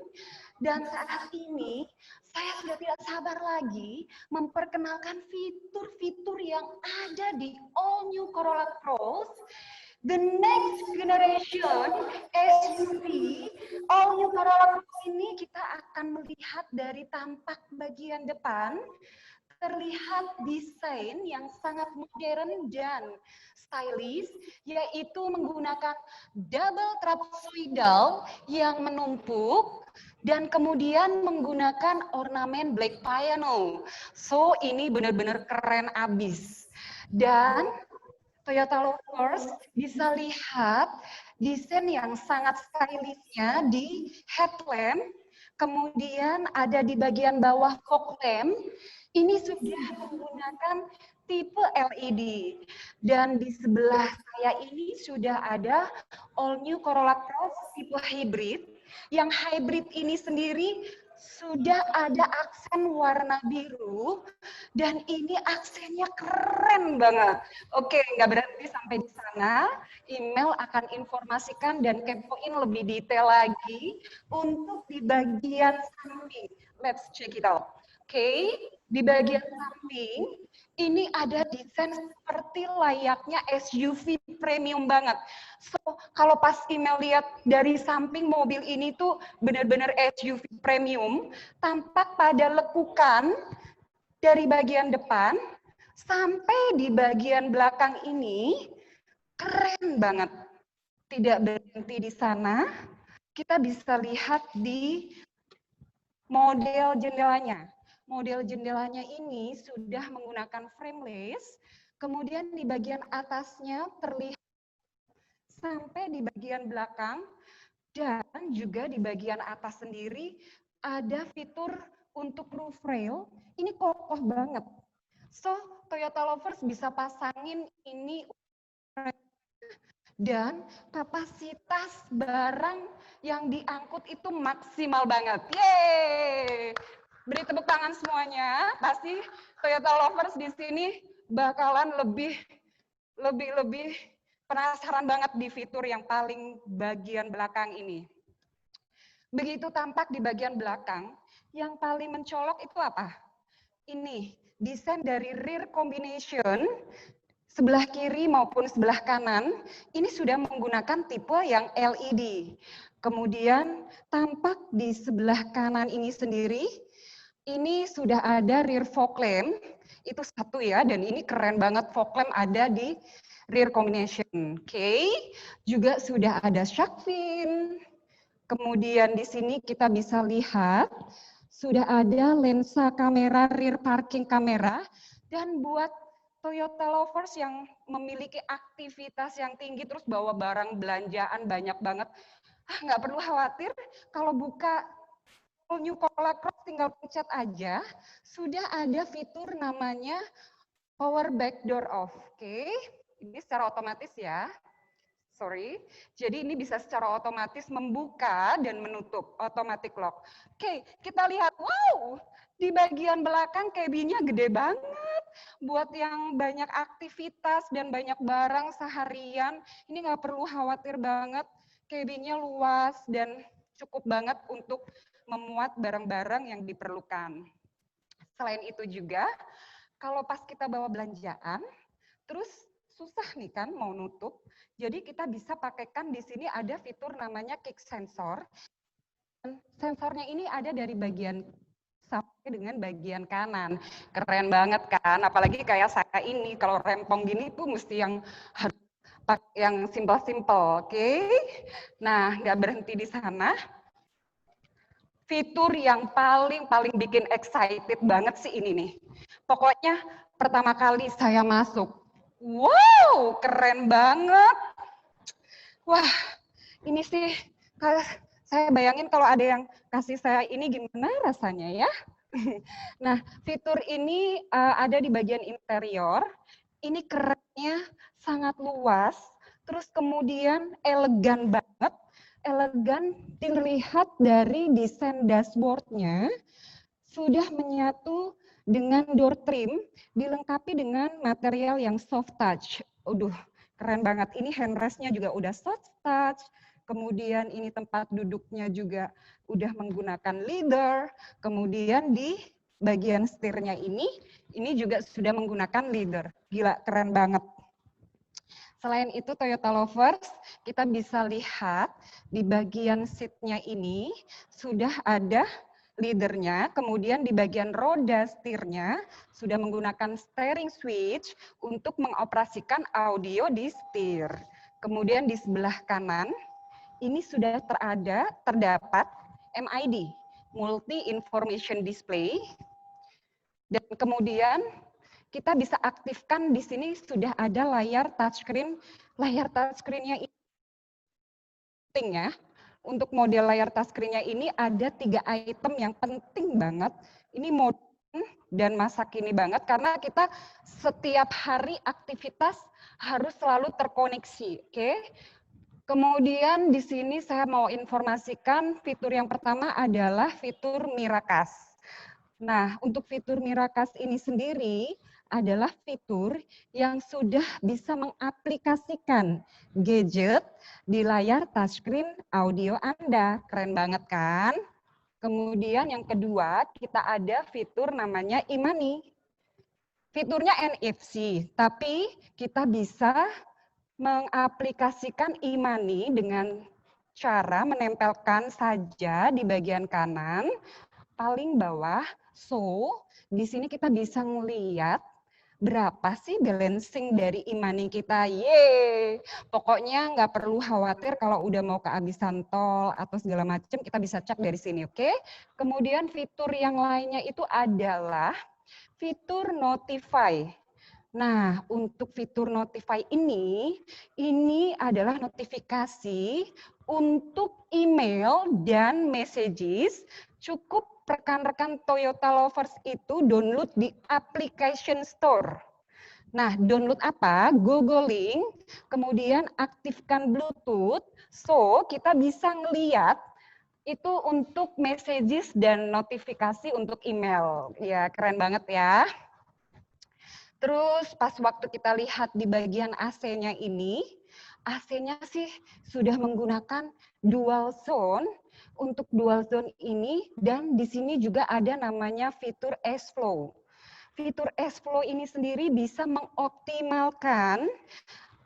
Dan saat ini saya sudah tidak sabar lagi memperkenalkan fitur-fitur yang ada di All New Corolla Cross, the next generation SUV. All New Corolla Cross ini kita akan melihat dari tampak bagian depan, terlihat desain yang sangat modern dan stylish, yaitu menggunakan double trapezoidal yang menumpuk dan kemudian menggunakan ornamen black piano. So ini benar-benar keren abis. Dan Toyota Lovers bisa lihat desain yang sangat stylishnya di headlamp, kemudian ada di bagian bawah fog lamp. Ini sudah menggunakan tipe LED. Dan di sebelah saya ini sudah ada All New Corolla Cross tipe hybrid. Yang hybrid ini sendiri sudah ada aksen warna biru. Dan ini aksennya keren banget. Oke, nggak berhenti sampai di sana. Email akan informasikan dan kepoin lebih detail lagi untuk di bagian samping. Let's check it out. Oke, di bagian samping ini ada desain seperti layaknya SUV premium banget. So, kalau pas email lihat dari samping mobil ini tuh benar-benar SUV premium, tampak pada lekukan dari bagian depan sampai di bagian belakang ini keren banget. Tidak berhenti di sana, kita bisa lihat di model jendelanya. Model jendelanya ini sudah menggunakan frameless, kemudian di bagian atasnya terlihat sampai di bagian belakang, dan juga di bagian atas sendiri ada fitur untuk roof rail ini kokoh banget. So, Toyota Lovers bisa pasangin ini dan kapasitas barang yang diangkut itu maksimal banget. Yeay! Beri tepuk tangan semuanya. Pasti Toyota Lovers di sini bakalan lebih penasaran banget di fitur yang paling bagian belakang ini. Begitu tampak di bagian belakang, yang paling mencolok itu apa? Ini, desain dari rear combination, sebelah kiri maupun sebelah kanan, ini sudah menggunakan tipe yang LED. Kemudian tampak di sebelah kanan ini sendiri, ini sudah ada rear fog lamp, itu satu ya, dan ini keren banget fog lamp ada di rear combination. Oke, juga sudah ada shark fin. Kemudian di sini kita bisa lihat sudah ada lensa kamera rear parking kamera, dan buat Toyota Lovers yang memiliki aktivitas yang tinggi terus bawa barang belanjaan banyak banget, nggak perlu khawatir kalau buka New Corolla Cross tinggal pencet aja, sudah ada fitur namanya power back door off. Oke, ini secara otomatis ya. Sorry, jadi ini bisa secara otomatis membuka dan menutup, automatic lock. Oke, kita lihat, wow, di bagian belakang cabinnya gede banget. Buat yang banyak aktivitas dan banyak barang seharian, ini nggak perlu khawatir banget, cabinnya luas dan cukup banget untuk memuat barang-barang yang diperlukan. Selain itu juga, kalau pas kita bawa belanjaan, terus susah nih kan mau nutup, jadi kita bisa pakaikan di sini ada fitur namanya kick sensor. Sensornya ini ada dari bagian sampai dengan bagian kanan. Keren banget kan, apalagi kayak saya ini kalau rempong gini tuh mesti yang simple-simple, oke? Nah, nggak berhenti di sana. Fitur yang paling bikin excited banget sih ini nih. Pokoknya pertama kali saya masuk, wow, keren banget. Wah, ini sih saya bayangin kalau ada yang kasih saya ini gimana rasanya ya. Nah, fitur ini ada di bagian interior. Ini kerennya sangat luas, terus kemudian elegan banget. Elegan dilihat dari desain dashboardnya sudah menyatu dengan door trim, dilengkapi dengan material yang soft touch. Keren banget. Ini handrestnya juga udah soft touch. Kemudian ini tempat duduknya juga udah menggunakan leather. Kemudian di bagian setirnya ini juga sudah menggunakan leather. Gila, keren banget. Selain itu Toyota Lovers, kita bisa lihat di bagian seatnya ini sudah ada leadernya, kemudian di bagian roda setirnya sudah menggunakan steering switch untuk mengoperasikan audio di setir. Kemudian di sebelah kanan ini sudah terdapat MID, Multi Information Display, dan kemudian kita bisa aktifkan di sini sudah ada layar touchscreen. Layar touchscreen-nya ini penting ya. Untuk model layar touchscreen-nya ini ada 3 item yang penting banget. Ini modern dan masa kini banget karena kita setiap hari aktivitas harus selalu terkoneksi, oke? Kemudian di sini saya mau informasikan fitur yang pertama adalah fitur Miracast. Nah, untuk fitur Miracast ini sendiri adalah fitur yang sudah bisa mengaplikasikan gadget di layar touchscreen audio Anda. Keren banget kan? Kemudian yang kedua, kita ada fitur namanya e-money. Fiturnya NFC, tapi kita bisa mengaplikasikan e-money dengan cara menempelkan saja di bagian kanan, paling bawah. So, di sini kita bisa melihat berapa sih balancing dari e-money kita. Yeay! Pokoknya nggak perlu khawatir kalau udah mau kehabisan tol atau segala macam, kita bisa cek dari sini, oke? Kemudian fitur yang lainnya itu adalah fitur Notify. Nah, untuk fitur Notify ini adalah notifikasi untuk email dan messages, cukup rekan-rekan Toyota Lovers itu download di application store. Nah, download apa? Google Link, kemudian aktifkan Bluetooth, so kita bisa ngeliat itu untuk messages dan notifikasi untuk email. Ya, keren banget ya. Terus pas waktu kita lihat di bagian AC-nya ini, AC-nya sih sudah menggunakan dual zone. Untuk dual zone ini, dan di sini juga ada namanya fitur S-Flow. Fitur S-Flow ini sendiri bisa mengoptimalkan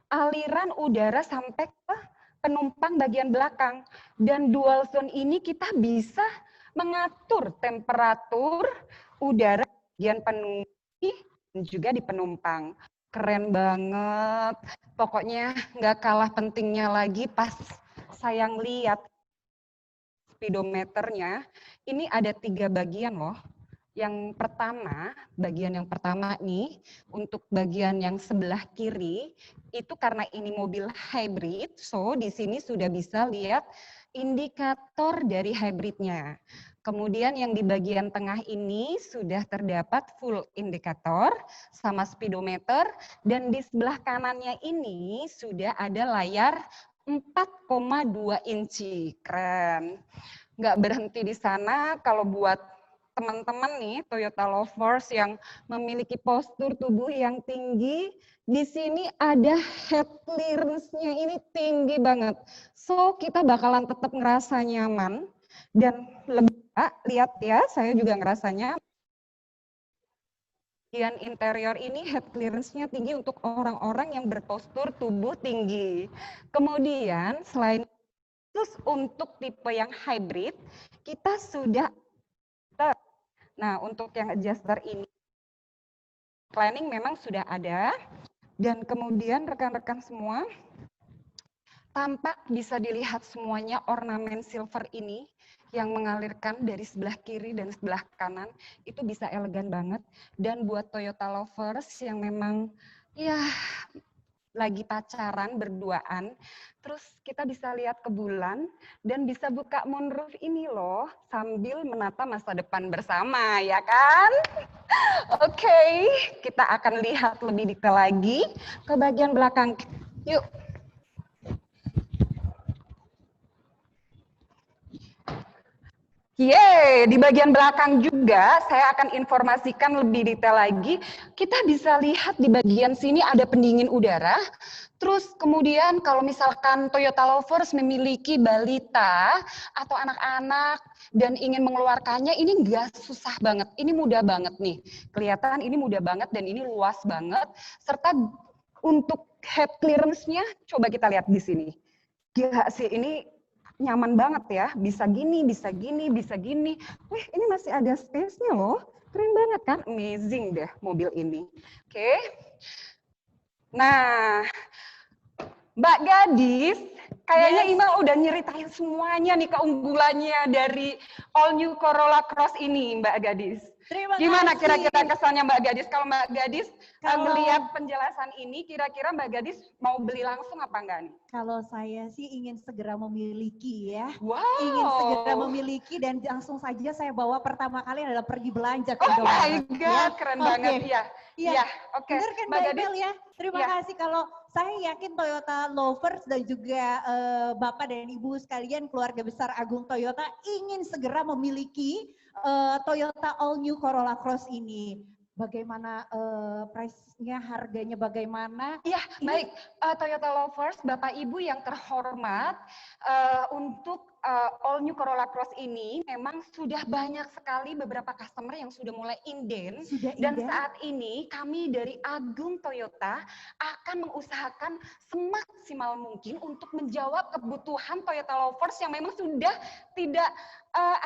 aliran udara sampai ke penumpang bagian belakang. Dan dual zone ini kita bisa mengatur temperatur udara bagian pengemudi dan juga di penumpang. Keren banget. Pokoknya nggak kalah pentingnya lagi pas saya lihat speedometernya, ini ada 3 bagian loh. Yang pertama, bagian yang pertama nih, untuk bagian yang sebelah kiri, itu karena ini mobil hybrid, so di sini sudah bisa lihat indikator dari hybridnya. Kemudian yang di bagian tengah ini sudah terdapat full indikator sama speedometer, dan di sebelah kanannya ini sudah ada layar 4,2 inci. Keren. Nggak berhenti di sana, kalau buat teman-teman nih Toyota Lovers yang memiliki postur tubuh yang tinggi, di sini ada head clearance-nya ini tinggi banget. So kita bakalan tetap ngerasa nyaman dan lega. Lihat ya, saya juga ngerasanya bagian interior ini head clearance-nya tinggi untuk orang-orang yang berpostur tubuh tinggi. Kemudian selain itu untuk tipe yang hybrid, kita sudah nah, untuk yang adjuster ini, planning memang sudah ada, dan kemudian rekan-rekan semua, tampak bisa dilihat semuanya ornamen silver ini, yang mengalirkan dari sebelah kiri dan sebelah kanan, itu bisa elegan banget. Dan buat Toyota Lovers yang memang, ya, lagi pacaran, berduaan, terus kita bisa lihat ke bulan dan bisa buka moonroof ini loh sambil menata masa depan bersama, ya kan? Oke, kita akan lihat lebih detail lagi ke bagian belakang. Yuk. Yeay, di bagian belakang juga saya akan informasikan lebih detail lagi. Kita bisa lihat di bagian sini ada pendingin udara. Terus kemudian kalau misalkan Toyota Lovers memiliki balita atau anak-anak dan ingin mengeluarkannya, ini nggak susah banget. Ini mudah banget nih. Kelihatan ini mudah banget dan ini luas banget. Serta untuk head clearance-nya, coba kita lihat di sini. Gila sih, ini nyaman banget ya, bisa gini, bisa gini, bisa gini. Wih, ini masih ada space-nya loh. Keren banget kan? Amazing deh mobil ini. Oke. Nah, Mbak Gadis, kayaknya Ima udah nyeritain semuanya nih keunggulannya dari All New Corolla Cross ini, Mbak Gadis. Gimana kira-kira kesannya Mbak Gadis? Kalau Mbak Gadis melihat penjelasan ini, kira-kira Mbak Gadis mau beli langsung apa enggak nih? Kalau saya sih ingin segera memiliki ya. Wow. Ingin segera memiliki dan langsung saja saya bawa pertama kali adalah pergi belanja ke Oh my Indomaret. God, Ya. keren banget ya. Iya, oke. Benar kan Mbak Ibel ya? Terima Ya. kasih. Kalau saya yakin Toyota Lovers dan juga Bapak dan Ibu sekalian keluarga besar Agung Toyota ingin segera memiliki Toyota All New Corolla Cross ini. Bagaimana price-nya, harganya bagaimana? Iya, baik. Toyota Lovers, Bapak Ibu yang terhormat, untuk All New Corolla Cross ini memang sudah banyak sekali beberapa customer yang sudah mulai inden. Dan saat ini kami dari Agung Toyota akan mengusahakan semaksimal mungkin untuk menjawab kebutuhan Toyota Lovers yang memang sudah tidak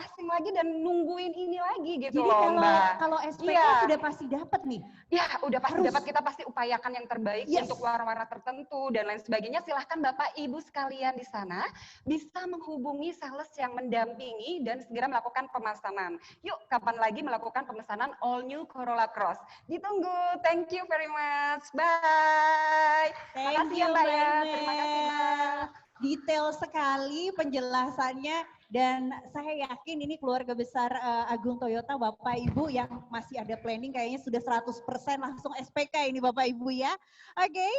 asing lagi dan nungguin ini lagi gitu. Jadi loh, Mbak. Kalau SPK sudah pasti dapat nih. Ya, udah pasti dapat. Kita pasti upayakan yang terbaik untuk warna-warna tertentu dan lain sebagainya. Silahkan Bapak Ibu sekalian di sana bisa menghubungi sales yang mendampingi dan segera melakukan pemesanan. Yuk, kapan lagi melakukan pemesanan All New Corolla Cross? Ditunggu. Thank you very much. Bye. Makasih ya Mbak ya. Terima kasih Mbak. detail sekali penjelasannya dan saya yakin ini keluarga besar Agung Toyota Bapak Ibu yang masih ada planning kayaknya sudah 100% langsung SPK ini Bapak Ibu ya. Oke,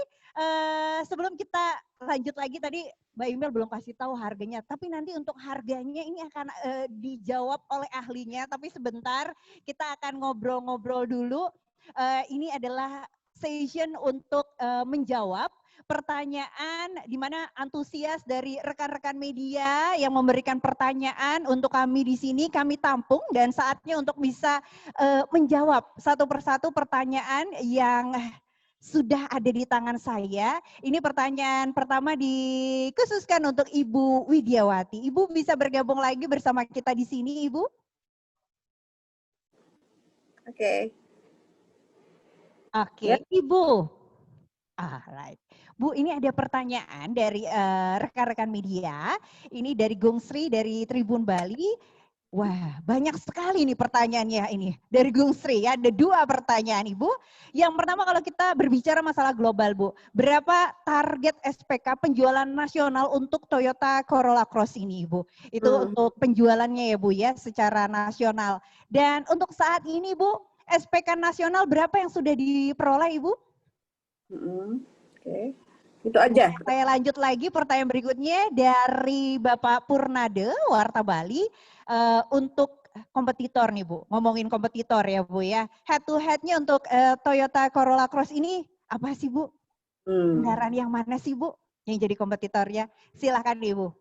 sebelum kita lanjut lagi tadi Mbak Imel belum kasih tahu harganya, tapi nanti untuk harganya ini akan dijawab oleh ahlinya, tapi sebentar kita akan ngobrol-ngobrol dulu. Ini adalah session untuk menjawab pertanyaan di mana antusias dari rekan-rekan media yang memberikan pertanyaan untuk kami di sini kami tampung dan saatnya untuk bisa menjawab satu persatu pertanyaan yang sudah ada di tangan saya. Ini pertanyaan pertama dikhususkan untuk Ibu Widiawati. Ibu bisa bergabung lagi bersama kita di sini, Ibu? Oke. Oke, Ibu. Right. Bu, ini ada pertanyaan dari rekan-rekan media. Ini dari Gung Sri dari Tribun Bali. Wah, banyak sekali nih pertanyaannya ini dari Gung Sri ya. Ada 2 pertanyaan Ibu. Yang pertama kalau kita berbicara masalah global Bu, berapa target SPK penjualan nasional untuk Toyota Corolla Cross ini Ibu? Itu untuk penjualannya ya Bu ya secara nasional. Dan untuk saat ini Bu, SPK nasional berapa yang sudah diperoleh Ibu? Oke. Itu aja. Saya lanjut lagi pertanyaan berikutnya dari Bapak Purnade, Warta Bali. Untuk kompetitor nih Bu, ngomongin kompetitor ya Bu ya. Head to head-nya untuk Toyota Corolla Cross ini apa sih Bu? Kendaraan yang mana sih Bu yang jadi kompetitornya? Silahkan Ibu.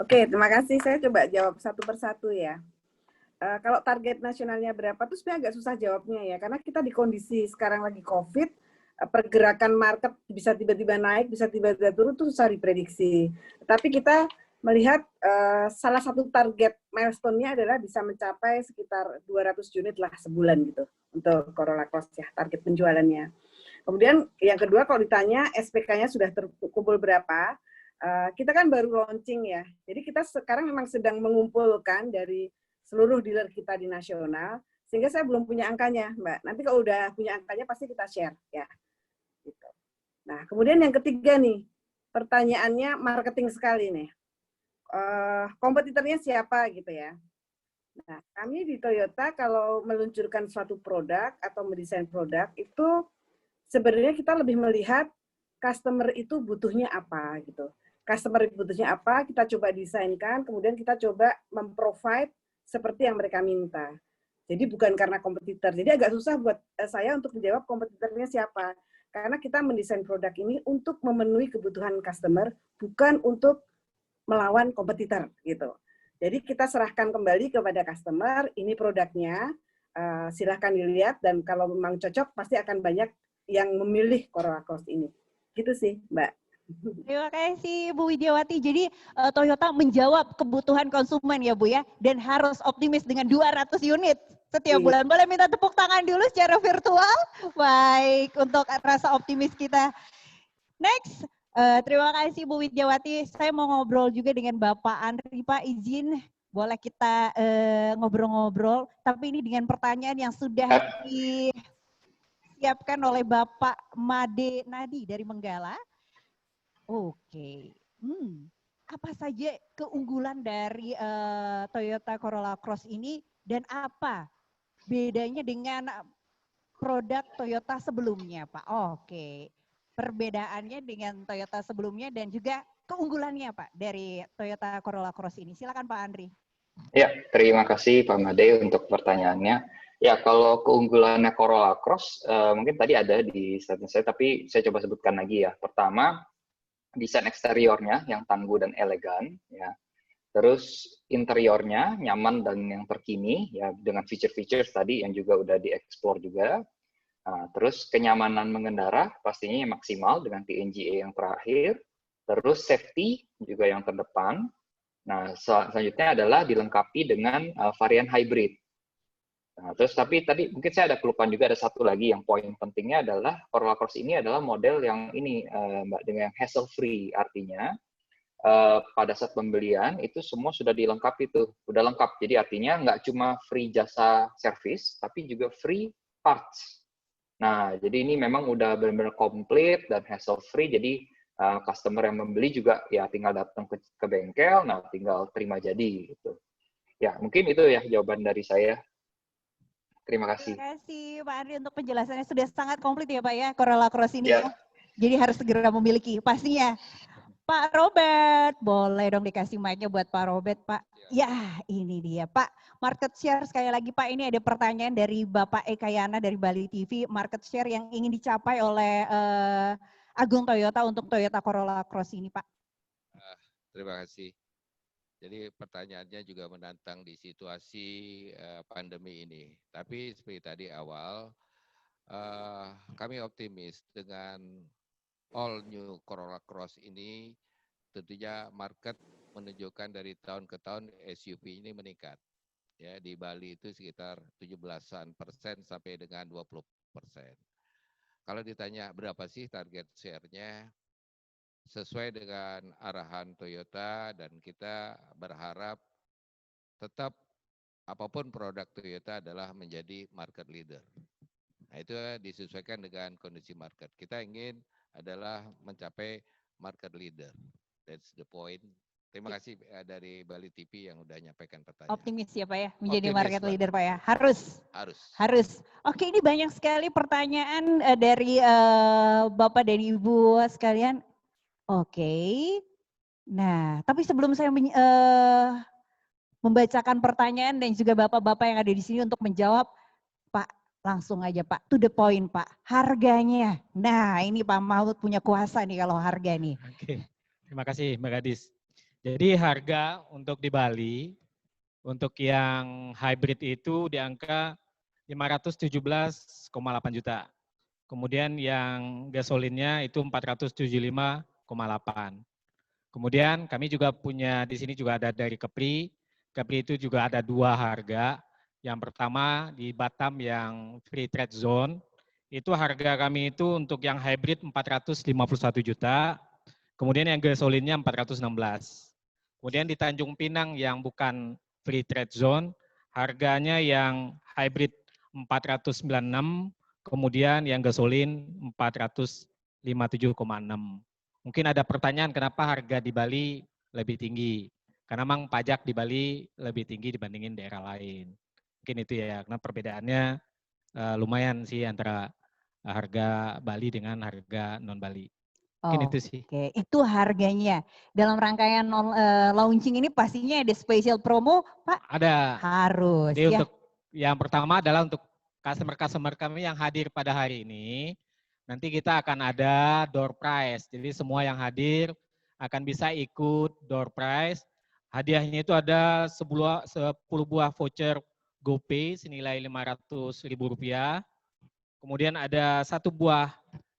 Oke, terima kasih. Saya coba jawab satu persatu ya. Kalau target nasionalnya berapa tuh sebenarnya agak susah jawabnya ya, karena kita di kondisi sekarang lagi COVID, pergerakan market bisa tiba-tiba naik, bisa tiba-tiba turun tuh susah diprediksi. Tapi kita melihat salah satu target milestone-nya adalah bisa mencapai sekitar 200 unit lah sebulan gitu untuk Corolla Cross ya, target penjualannya. Kemudian yang kedua kalau ditanya SPK-nya sudah terkumpul berapa, kita kan baru launching ya, jadi kita sekarang memang sedang mengumpulkan dari seluruh dealer kita di nasional, sehingga saya belum punya angkanya Mbak. Nanti kalau udah punya angkanya pasti kita share ya. Gitu. Nah kemudian yang ketiga nih, pertanyaannya marketing sekali nih. Kompetitornya siapa gitu ya. Nah, kami di Toyota kalau meluncurkan suatu produk atau mendesain produk itu sebenarnya kita lebih melihat customer itu butuhnya apa gitu. Customer butuhnya apa, kita coba desainkan, kemudian kita coba memprovide seperti yang mereka minta. Jadi bukan karena kompetitor. Jadi agak susah buat saya untuk menjawab kompetitornya siapa. Karena kita mendesain produk ini untuk memenuhi kebutuhan customer, bukan untuk melawan kompetitor gitu. Jadi kita serahkan kembali kepada customer, ini produknya, silahkan dilihat dan kalau memang cocok pasti akan banyak yang memilih Corolla Cross ini. Gitu sih, Mbak. Terima kasih Bu Widiawati. Jadi Toyota menjawab kebutuhan konsumen ya Bu ya, dan harus optimis dengan 200 unit setiap bulan. Boleh minta tepuk tangan dulu secara virtual? Baik, untuk rasa optimis kita. Next. Terima kasih Bu Widiawati. Saya mau ngobrol juga dengan Bapak Andri. Pak izin boleh kita ngobrol-ngobrol. Tapi ini dengan pertanyaan yang sudah disiapkan oleh Bapak Made Nadi dari Menggala. Oke. Apa saja keunggulan dari Toyota Corolla Cross ini dan apa bedanya dengan produk Toyota sebelumnya Pak? Oke. Perbedaannya dengan Toyota sebelumnya dan juga keunggulannya Pak dari Toyota Corolla Cross ini. Silakan Pak Andri. Ya, terima kasih Pak Made untuk pertanyaannya. Ya, kalau keunggulannya Corolla Cross mungkin tadi ada di statement saya, tapi saya coba sebutkan lagi ya. Pertama, desain eksteriornya yang tangguh dan elegan, ya. Terus interiornya nyaman dan yang terkini, ya dengan feature-feature tadi yang juga udah dieksplor juga. Nah, terus kenyamanan mengendara pastinya yang maksimal dengan TNGA yang terakhir. Terus safety juga yang terdepan. Nah, selanjutnya adalah dilengkapi dengan varian hybrid. Nah, terus tapi tadi mungkin saya ada kelupaan juga, ada satu lagi yang poin pentingnya adalah Corolla Cross ini adalah model yang ini Mbak, dengan hassle free, artinya pada saat pembelian itu semua sudah dilengkapi tuh, udah lengkap. Jadi artinya nggak cuma free jasa service, tapi juga free parts. Nah, jadi ini memang udah benar-benar komplit dan hassle free. Jadi customer yang membeli juga ya tinggal datang ke bengkel, nah tinggal terima jadi gitu. Ya, mungkin itu ya jawaban dari saya. Terima kasih. Terima kasih Pak Andri untuk penjelasannya, sudah sangat komplit ya Pak ya, Corolla Cross ini Ya. ya. Jadi harus segera memiliki pastinya. Pak Robert, boleh dong dikasih mic-nya buat Pak Robert, Pak. Ya, ini dia Pak. Market share sekali lagi Pak, ini ada pertanyaan dari Bapak Eka Yana dari Bali TV. Market share yang ingin dicapai oleh Agung Toyota untuk Toyota Corolla Cross ini Pak. Terima kasih. Jadi pertanyaannya juga menantang di situasi pandemi ini. Tapi seperti tadi awal, kami optimis dengan all new Corolla Cross ini tentunya market menunjukkan dari tahun ke tahun SUV ini meningkat. Ya, di Bali itu sekitar 17% sampai dengan 20%. Kalau ditanya berapa sih target share-nya, sesuai dengan arahan Toyota dan kita berharap tetap apapun produk Toyota adalah menjadi market leader. Nah, itu disesuaikan dengan kondisi market. Kita ingin adalah mencapai market leader. That's the point. Terima kasih dari Bali TV yang udah nyampaikan pertanyaan. Optimis ya Pak ya, menjadi Optimis, market Pak. leader Pak ya. Harus. Oke, ini banyak sekali pertanyaan dari Bapak dan Ibu sekalian. Oke. Nah, tapi sebelum saya membacakan pertanyaan dan juga bapak-bapak yang ada di sini untuk menjawab, Pak, langsung aja Pak, to the point Pak, harganya. Nah, ini Pak Mahfud punya kuasa nih kalau harga nih. Oke, terima kasih Mbak Gadis. Jadi harga untuk di Bali, untuk yang hybrid itu di angka 517,8 juta. Kemudian yang gasolinnya itu 475,8. Kemudian kami juga punya di sini juga ada dari Kepri. Kepri itu juga ada dua harga. Yang pertama di Batam yang free trade zone, itu harga kami itu untuk yang hybrid 451 juta. Kemudian yang gasolinnya 416. Kemudian di Tanjung Pinang yang bukan free trade zone, harganya yang hybrid 496, kemudian yang gasolin 457,6. Mungkin ada pertanyaan kenapa harga di Bali lebih tinggi. Karena memang pajak di Bali lebih tinggi dibandingin daerah lain. Mungkin itu ya, karena perbedaannya lumayan sih antara harga Bali dengan harga non-Bali. Mungkin itu sih. Oke, itu harganya. Dalam rangkaian launching ini pastinya ada special promo, Pak? Ada. Harus. Jadi ya. untuk yang pertama adalah untuk customer-customer kami yang hadir pada hari ini, nanti kita akan ada door prize. Jadi semua yang hadir akan bisa ikut door prize. Hadiahnya itu ada 10 buah voucher GoPay senilai Rp500.000. Kemudian ada 1 buah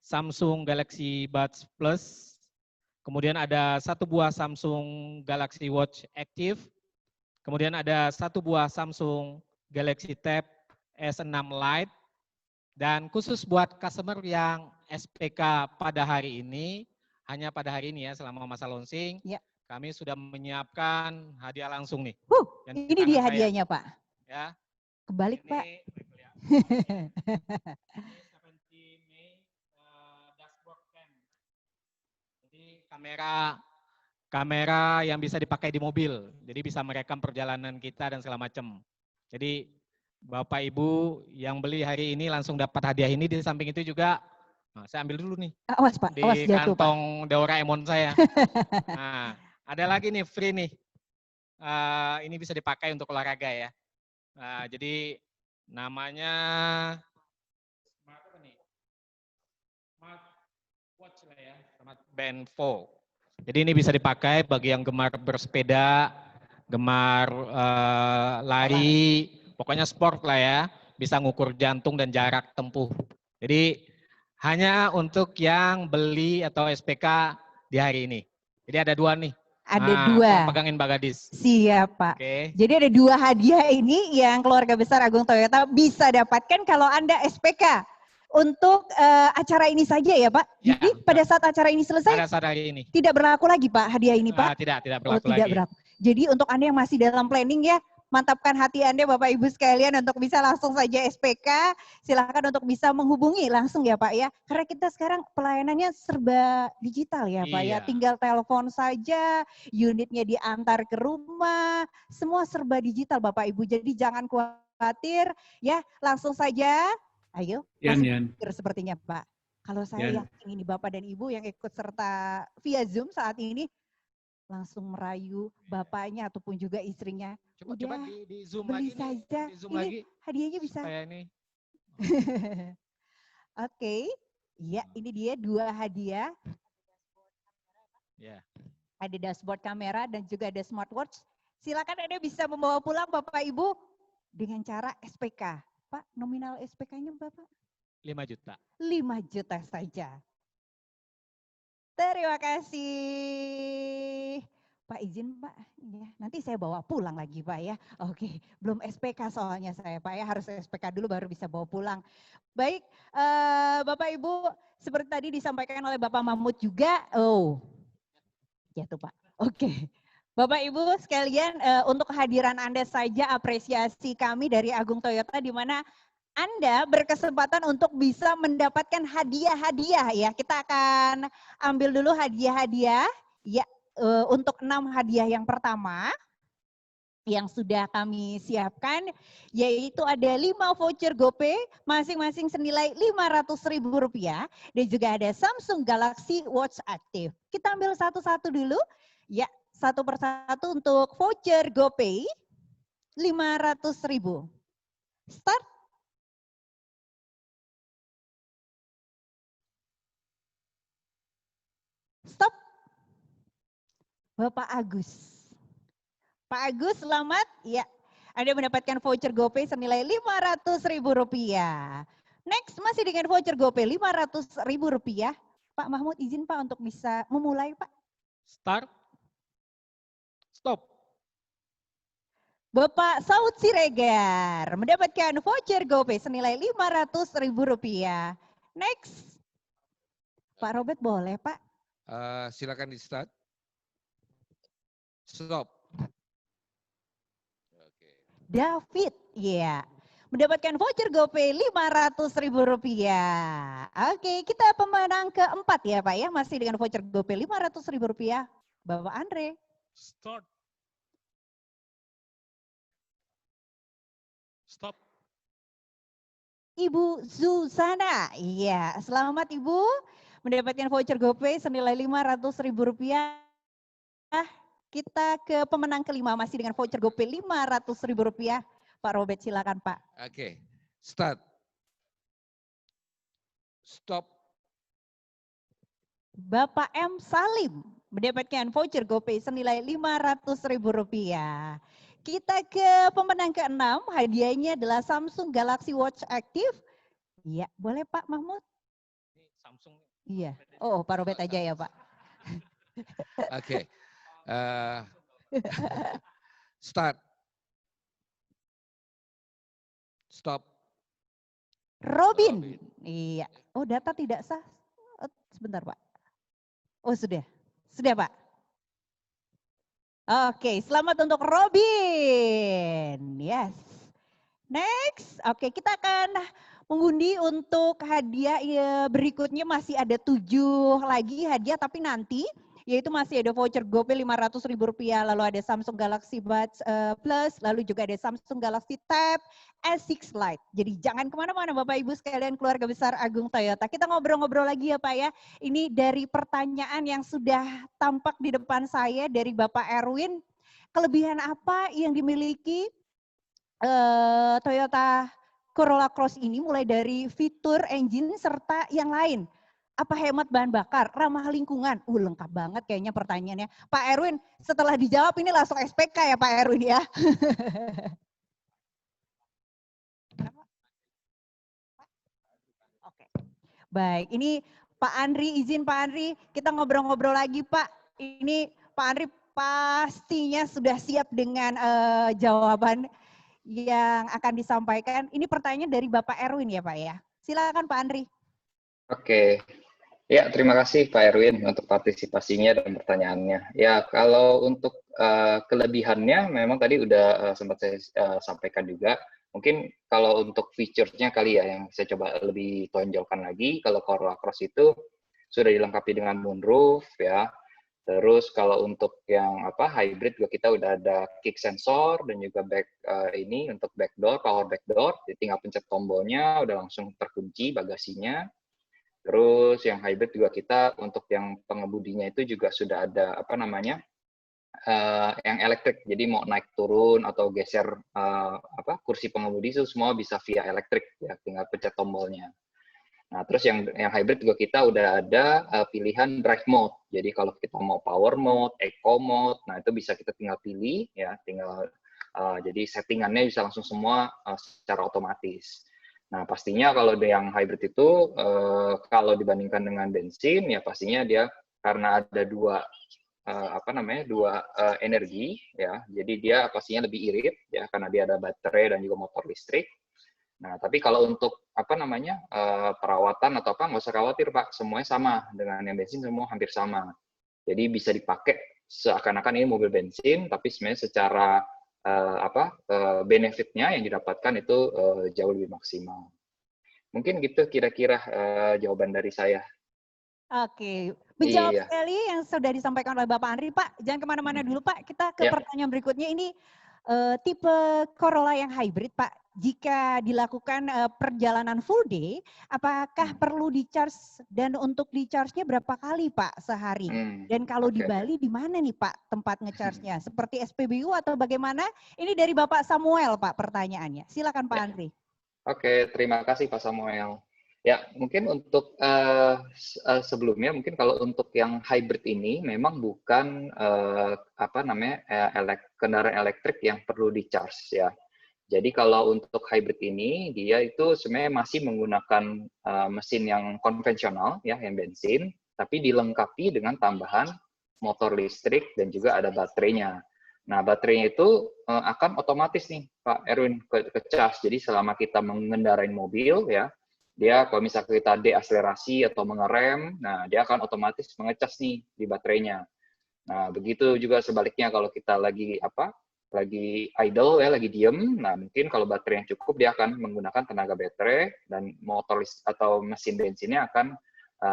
Samsung Galaxy Buds Plus. Kemudian ada 1 buah Samsung Galaxy Watch Active. Kemudian ada 1 buah Samsung Galaxy Tab S6 Lite. Dan khusus buat customer yang SPK pada hari ini, hanya pada hari ini ya selama masa launching, ya. Kami sudah menyiapkan hadiah langsung nih. Ini dia hadiahnya Pak. Ya. Kebalik Pak. Jadi kamera yang bisa dipakai di mobil, jadi bisa merekam perjalanan kita dan segala macam. Jadi Bapak Ibu yang beli hari ini langsung dapat hadiah ini. Di samping itu juga, nah, saya ambil dulu nih. Awas Pak, awas di jatuh, kantong Pak. Doraemon saya. Nah, ada lagi nih free nih. Ini bisa dipakai untuk olahraga ya. Jadi namanya Smart Watch lah ya, Smart Band 4. Jadi ini bisa dipakai bagi yang gemar bersepeda, gemar lari, pokoknya sport lah ya, bisa ngukur jantung dan jarak tempuh. Jadi hanya untuk yang beli atau SPK di hari ini. Jadi ada 2 nih. Ada 2. Pegangin Mbak Gadis. Siap Pak. Oke. Jadi ada 2 hadiah ini yang keluarga besar Agung Toyota bisa dapatkan kalau Anda SPK. Untuk acara ini saja ya Pak? Ya, jadi pada saat acara ini selesai, pada saat hari ini. Tidak berlaku lagi Pak hadiah ini Pak? Tidak berlaku tidak lagi. Berlaku. Jadi untuk Anda yang masih dalam planning ya, mantapkan hati Anda Bapak Ibu sekalian untuk bisa langsung saja SPK. Silakan untuk bisa menghubungi langsung ya Pak ya. Karena kita sekarang pelayanannya serba digital ya Pak ya. Iya. Tinggal telepon saja, unitnya diantar ke rumah, semua serba digital Bapak Ibu. Jadi jangan khawatir ya, langsung saja. Ayo, sepertinya Pak. Kalau saya yakin ini Bapak dan Ibu yang ikut serta via Zoom saat ini, langsung merayu bapaknya ataupun juga istrinya. Coba di zoom beli lagi saja. nih, di zoom Ini lagi. hadiahnya bisa. Supaya ini. Oke, ya ini dia 2 hadiah. Ya. Ada dashboard kamera dan juga ada smartwatch. Silakan Anda bisa membawa pulang Bapak Ibu dengan cara SPK. Pak, nominal SPK-nya Bapak? 5 juta. 5 juta saja. Terima kasih. Pak izin Pak, ya, nanti saya bawa pulang lagi Pak ya. Oke, belum SPK soalnya saya Pak ya, harus SPK dulu baru bisa bawa pulang. Baik, Bapak Ibu, seperti tadi disampaikan oleh Bapak Mahmud juga. Oh, jatuh Pak. Oke. Bapak Ibu sekalian, untuk kehadiran Anda saja apresiasi kami dari Agung Toyota di mana Anda berkesempatan untuk bisa mendapatkan hadiah-hadiah ya. Kita akan ambil dulu hadiah-hadiah ya, untuk 6 hadiah yang pertama yang sudah kami siapkan, yaitu ada 5 voucher GoPay masing-masing senilai Rp500.000 dan juga ada Samsung Galaxy Watch Active. Kita ambil satu-satu dulu ya, satu persatu untuk voucher GoPay Rp500.000. Start. Stop. Bapak Agus. Pak Agus, selamat. Ya, Anda mendapatkan voucher GoPay senilai Rp500.000. Next, masih dengan voucher GoPay Rp500.000. Pak Mahmud, izin Pak untuk bisa memulai Pak. Start. Stop. Bapak Saud Siregar mendapatkan voucher GoPay senilai Rp500.000. Next. Pak Robert boleh Pak? Silakan di start. Stop. Okay. David, ya, mendapatkan voucher GoPay Rp500.000. Oke, kita pemenang keempat ya Pak ya, masih dengan voucher GoPay Rp500.000. Bapak Andre. Start. Stop. Ibu Susana, iya, selamat Ibu mendapatkan voucher GoPay senilai Rp500.000. Kita ke pemenang kelima masih dengan voucher GoPay Rp500.000. Pak Robert silakan Pak. Oke, start. Stop. Bapak M. Salim mendapatkan voucher GoPay senilai Rp500.000. Kita ke pemenang keenam, hadiahnya adalah Samsung Galaxy Watch Active. Iya, boleh Pak Mahmud? Ini Samsung. Iya. Oh, Pak Robert aja ya Pak. Oke. Start. Stop. Robin. Iya. Oh, data tidak sah. Sebentar Pak. Oh, sudah. Sudah Pak. Oke, selamat untuk Robin. Yes. Next. Oke, kita akan mengundi untuk hadiah berikutnya, masih ada 7 lagi hadiah tapi nanti yaitu masih ada voucher GoPay Rp500.000, lalu ada Samsung Galaxy Buds Plus, lalu juga ada Samsung Galaxy Tab S6 Lite. Jadi jangan kemana-mana Bapak Ibu sekalian, keluarga besar Agung Toyota. Kita ngobrol-ngobrol lagi ya Pak ya. Ini dari pertanyaan yang sudah tampak di depan saya dari Bapak Erwin. Kelebihan apa yang dimiliki Toyota Corolla Cross ini mulai dari fitur, engine, serta yang lain? Apa hemat bahan bakar, ramah lingkungan? Lengkap banget kayaknya pertanyaannya. Pak Erwin, setelah dijawab ini langsung SPK ya Pak Erwin ya. Oke. Baik, ini Pak Andri, izin Pak Andri, kita ngobrol-ngobrol lagi Pak. Ini Pak Andri pastinya sudah siap dengan jawaban yang akan disampaikan. Ini pertanyaan dari Bapak Erwin ya Pak ya. Silakan Pak Andri. Oke. Ya, terima kasih Pak Erwin untuk partisipasinya dan pertanyaannya. Ya, kalau untuk kelebihannya memang tadi udah sempat saya sampaikan juga. Mungkin kalau untuk feature-nya kali ya yang saya coba lebih tonjolkan lagi, kalau Corolla Cross itu sudah dilengkapi dengan moonroof ya. Terus kalau untuk yang hybrid juga kita udah ada kick sensor dan juga ini untuk backdoor, power backdoor. Jadi tinggal pencet tombolnya udah langsung terkunci bagasinya. Terus yang hybrid juga kita untuk yang pengemudinya itu juga sudah ada yang elektrik. Jadi mau naik turun atau geser kursi pengemudi itu semua bisa via elektrik ya, tinggal pencet tombolnya. Nah, terus yang hybrid juga kita udah ada pilihan drive mode. Jadi kalau kita mau power mode, eco mode, nah itu bisa kita tinggal pilih ya, jadi settingannya bisa langsung semua secara otomatis. Nah, pastinya kalau yang hybrid itu, kalau dibandingkan dengan bensin, ya pastinya dia karena ada dua energi, ya. Jadi dia pastinya lebih irit, ya, karena dia ada baterai dan juga motor listrik. Nah, tapi kalau untuk perawatan atau nggak usah khawatir Pak, semuanya sama dengan yang bensin, semua hampir sama. Jadi bisa dipakai seakan-akan ini mobil bensin, tapi sebenarnya secara benefitnya yang didapatkan itu jauh lebih maksimal. Mungkin gitu kira-kira jawaban dari saya. Oke, menjawab Iya. sekali yang sudah disampaikan oleh Bapak Andri. Pak, jangan kemana-mana dulu Pak, kita ke pertanyaan berikutnya. Ini tipe Corolla yang hybrid Pak, jika dilakukan perjalanan full day, apakah perlu di-charge dan untuk di-charge-nya berapa kali Pak sehari? Dan kalau di Bali di mana nih Pak tempat nge-charge-nya? Seperti SPBU atau bagaimana? Ini dari Bapak Samuel Pak pertanyaannya. Silakan Pak Andri. Oke, terima kasih Pak Samuel. Ya, mungkin untuk sebelumnya, mungkin kalau untuk yang hybrid ini memang bukan kendaraan elektrik yang perlu di-charge ya. Jadi kalau untuk hybrid ini, dia itu sebenarnya masih menggunakan mesin yang konvensional, ya, yang bensin, tapi dilengkapi dengan tambahan motor listrik dan juga ada baterainya. Nah, baterainya itu akan otomatis nih, Pak Erwin, ke-charge. Jadi selama kita mengendarai mobil, ya, dia kalau misalnya kita deakselerasi atau mengerem, nah dia akan otomatis mengecas nih di baterainya. Nah, begitu juga sebaliknya kalau kita lagi idle ya, lagi diem, nah mungkin kalau baterai yang cukup dia akan menggunakan tenaga baterai dan motor atau mesin bensinnya akan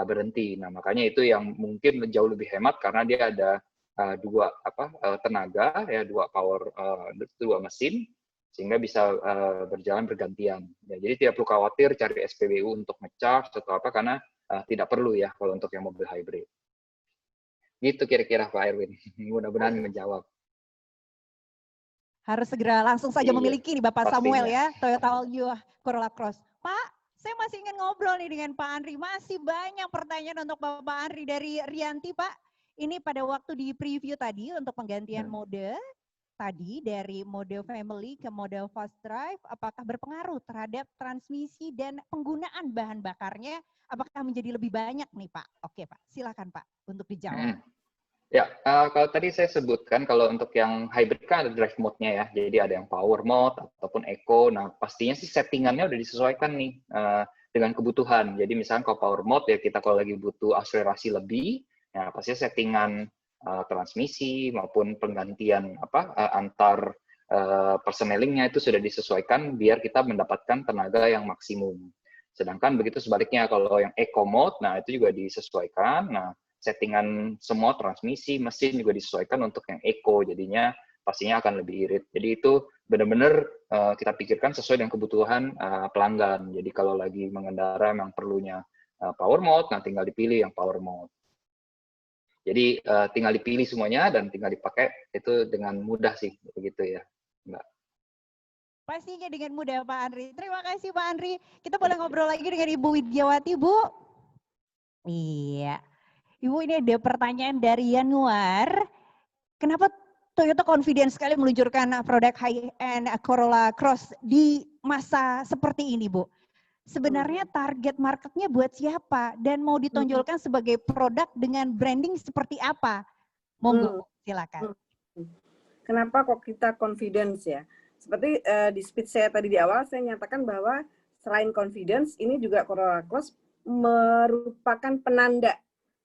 berhenti. Nah, makanya itu yang mungkin jauh lebih hemat karena dia ada dua tenaga ya, dua mesin sehingga bisa berjalan bergantian. Ya, jadi tidak perlu khawatir cari SPBU untuk nge-charge atau apa karena tidak perlu ya kalau untuk yang mobil hybrid. Gitu kira-kira Pak Erwin. Mudah-mudahan menjawab. Harus segera langsung saja memiliki nih Bapak Samuel ya, Toyota Alyo Corolla Cross. Pak, saya masih ingin ngobrol nih dengan Pak Andri. Masih banyak pertanyaan untuk Bapak Andri dari Rianti, Pak. Ini pada waktu di preview tadi untuk penggantian mode tadi dari mode family ke mode fast drive, apakah berpengaruh terhadap transmisi dan penggunaan bahan bakarnya? Apakah menjadi lebih banyak nih Pak? Oke Pak, silakan Pak untuk dijawab. Ya, kalau tadi saya sebutkan kalau untuk yang hybrid kan ada drive mode-nya ya, jadi ada yang power mode ataupun eco. Nah, pastinya sih settingannya udah disesuaikan nih dengan kebutuhan. Jadi misalnya kalau power mode ya kita kalau lagi butuh akselerasi lebih, ya pasti settingan transmisi maupun penggantian antar personnelingnya itu sudah disesuaikan biar kita mendapatkan tenaga yang maksimum. Sedangkan begitu sebaliknya kalau yang eco mode, nah itu juga disesuaikan. Nah, settingan semua transmisi, mesin juga disesuaikan untuk yang eco, jadinya pastinya akan lebih irit. Jadi itu benar-benar kita pikirkan sesuai dengan kebutuhan pelanggan. Jadi kalau lagi mengendara memang perlunya power mode, nah tinggal dipilih yang power mode. Jadi tinggal dipilih semuanya dan tinggal dipakai itu dengan mudah sih, begitu ya, Mbak. Pastinya dengan mudah Pak Andri. Terima kasih Pak Andri. Kita boleh ngobrol lagi dengan Ibu Widyawati, Bu. Iya. Ibu, ini ada pertanyaan dari Yanuar. Kenapa Toyota confident sekali meluncurkan produk high-end Corolla Cross di masa seperti ini, Bu? Sebenarnya target marketnya buat siapa? Dan mau ditonjolkan sebagai produk dengan branding seperti apa? Monggo, silakan. Kenapa kok kita confidence ya? Seperti di speech saya tadi di awal, saya nyatakan bahwa selain confidence, ini juga Corolla Cross merupakan penanda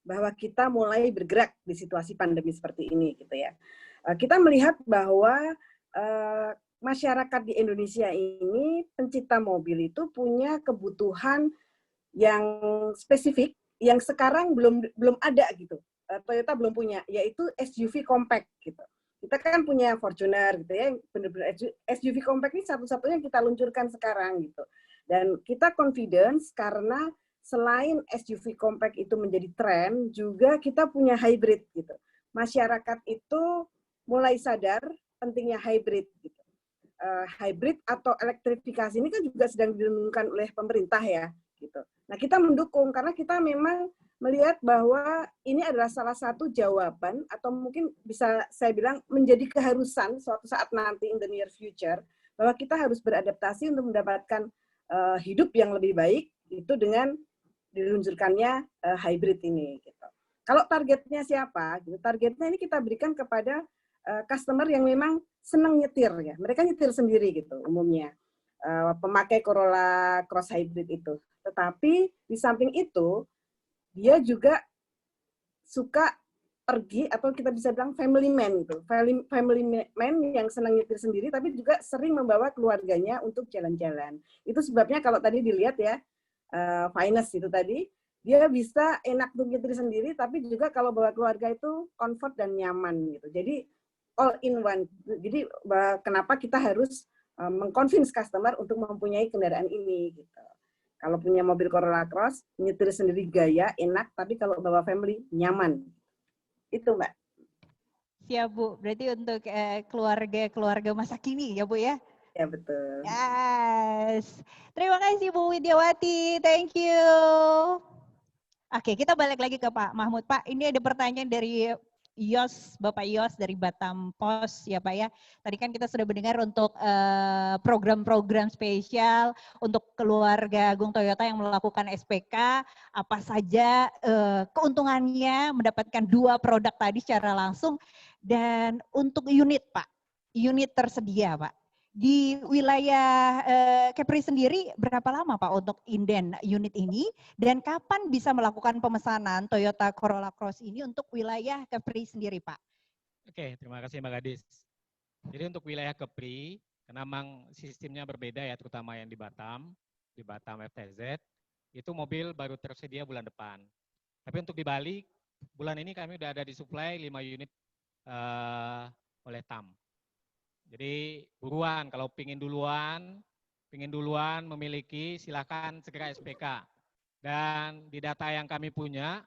bahwa kita mulai bergerak di situasi pandemi seperti ini gitu ya. Kita melihat bahwa masyarakat di Indonesia ini pencinta mobil itu punya kebutuhan yang spesifik yang sekarang belum ada gitu. Toyota belum punya, yaitu SUV compact gitu. Kita kan punya Fortuner gitu ya, benar-benar SUV compact ini satu-satunya kita luncurkan sekarang gitu. Dan kita confidence karena selain SUV compact itu menjadi tren, juga kita punya hybrid gitu. Masyarakat itu mulai sadar pentingnya hybrid gitu. Hybrid atau elektrifikasi ini kan juga sedang dilakukan oleh pemerintah ya gitu. Nah, kita mendukung karena kita memang melihat bahwa ini adalah salah satu jawaban atau mungkin bisa saya bilang menjadi keharusan suatu saat nanti in the near future bahwa kita harus beradaptasi untuk mendapatkan hidup yang lebih baik itu dengan diluncurkannya hybrid ini gitu. Kalau targetnya siapa? Gitu. Targetnya ini kita berikan kepada customer yang memang senang nyetir ya. Mereka nyetir sendiri gitu umumnya. Pemakai Corolla Cross Hybrid itu. Tetapi di samping itu dia juga suka pergi atau kita bisa bilang family man gitu. Family man yang senang nyetir sendiri tapi juga sering membawa keluarganya untuk jalan-jalan. Itu sebabnya kalau tadi dilihat ya finance itu tadi, dia bisa enak untuk nyetir sendiri, tapi juga kalau bawa keluarga itu comfort dan nyaman gitu. Jadi all in one. Jadi kenapa kita harus mengconvince customer untuk mempunyai kendaraan ini gitu. Kalau punya mobil Corolla Cross, nyetir sendiri gaya, enak, tapi kalau bawa family nyaman. Itu Mbak. Siap Bu, berarti untuk keluarga masa kini ya Bu ya? Ya betul. Yes. Terima kasih Bu Widiawati. Thank you. Oke, kita balik lagi ke Pak Mahmud. Pak, ini ada pertanyaan dari Yos, Bapak Yos dari Batam Pos ya Pak ya. Tadi kan kita sudah mendengar untuk program-program spesial untuk keluarga Agung Toyota yang melakukan SPK, apa saja keuntungannya mendapatkan 2 produk tadi secara langsung, dan untuk unit Pak, unit tersedia Pak. Di wilayah Kepri sendiri berapa lama Pak untuk inden unit ini, dan kapan bisa melakukan pemesanan Toyota Corolla Cross ini untuk wilayah Kepri sendiri Pak? Oke, terima kasih Mbak Gadis. Jadi untuk wilayah Kepri, karena memang sistemnya berbeda ya, terutama yang di Batam FTZ, itu mobil baru tersedia bulan depan. Tapi untuk di Bali, bulan ini kami udah ada disuplai 5 unit oleh TAM. Jadi buruan, kalau pingin duluan memiliki, silakan segera SPK. Dan di data yang kami punya,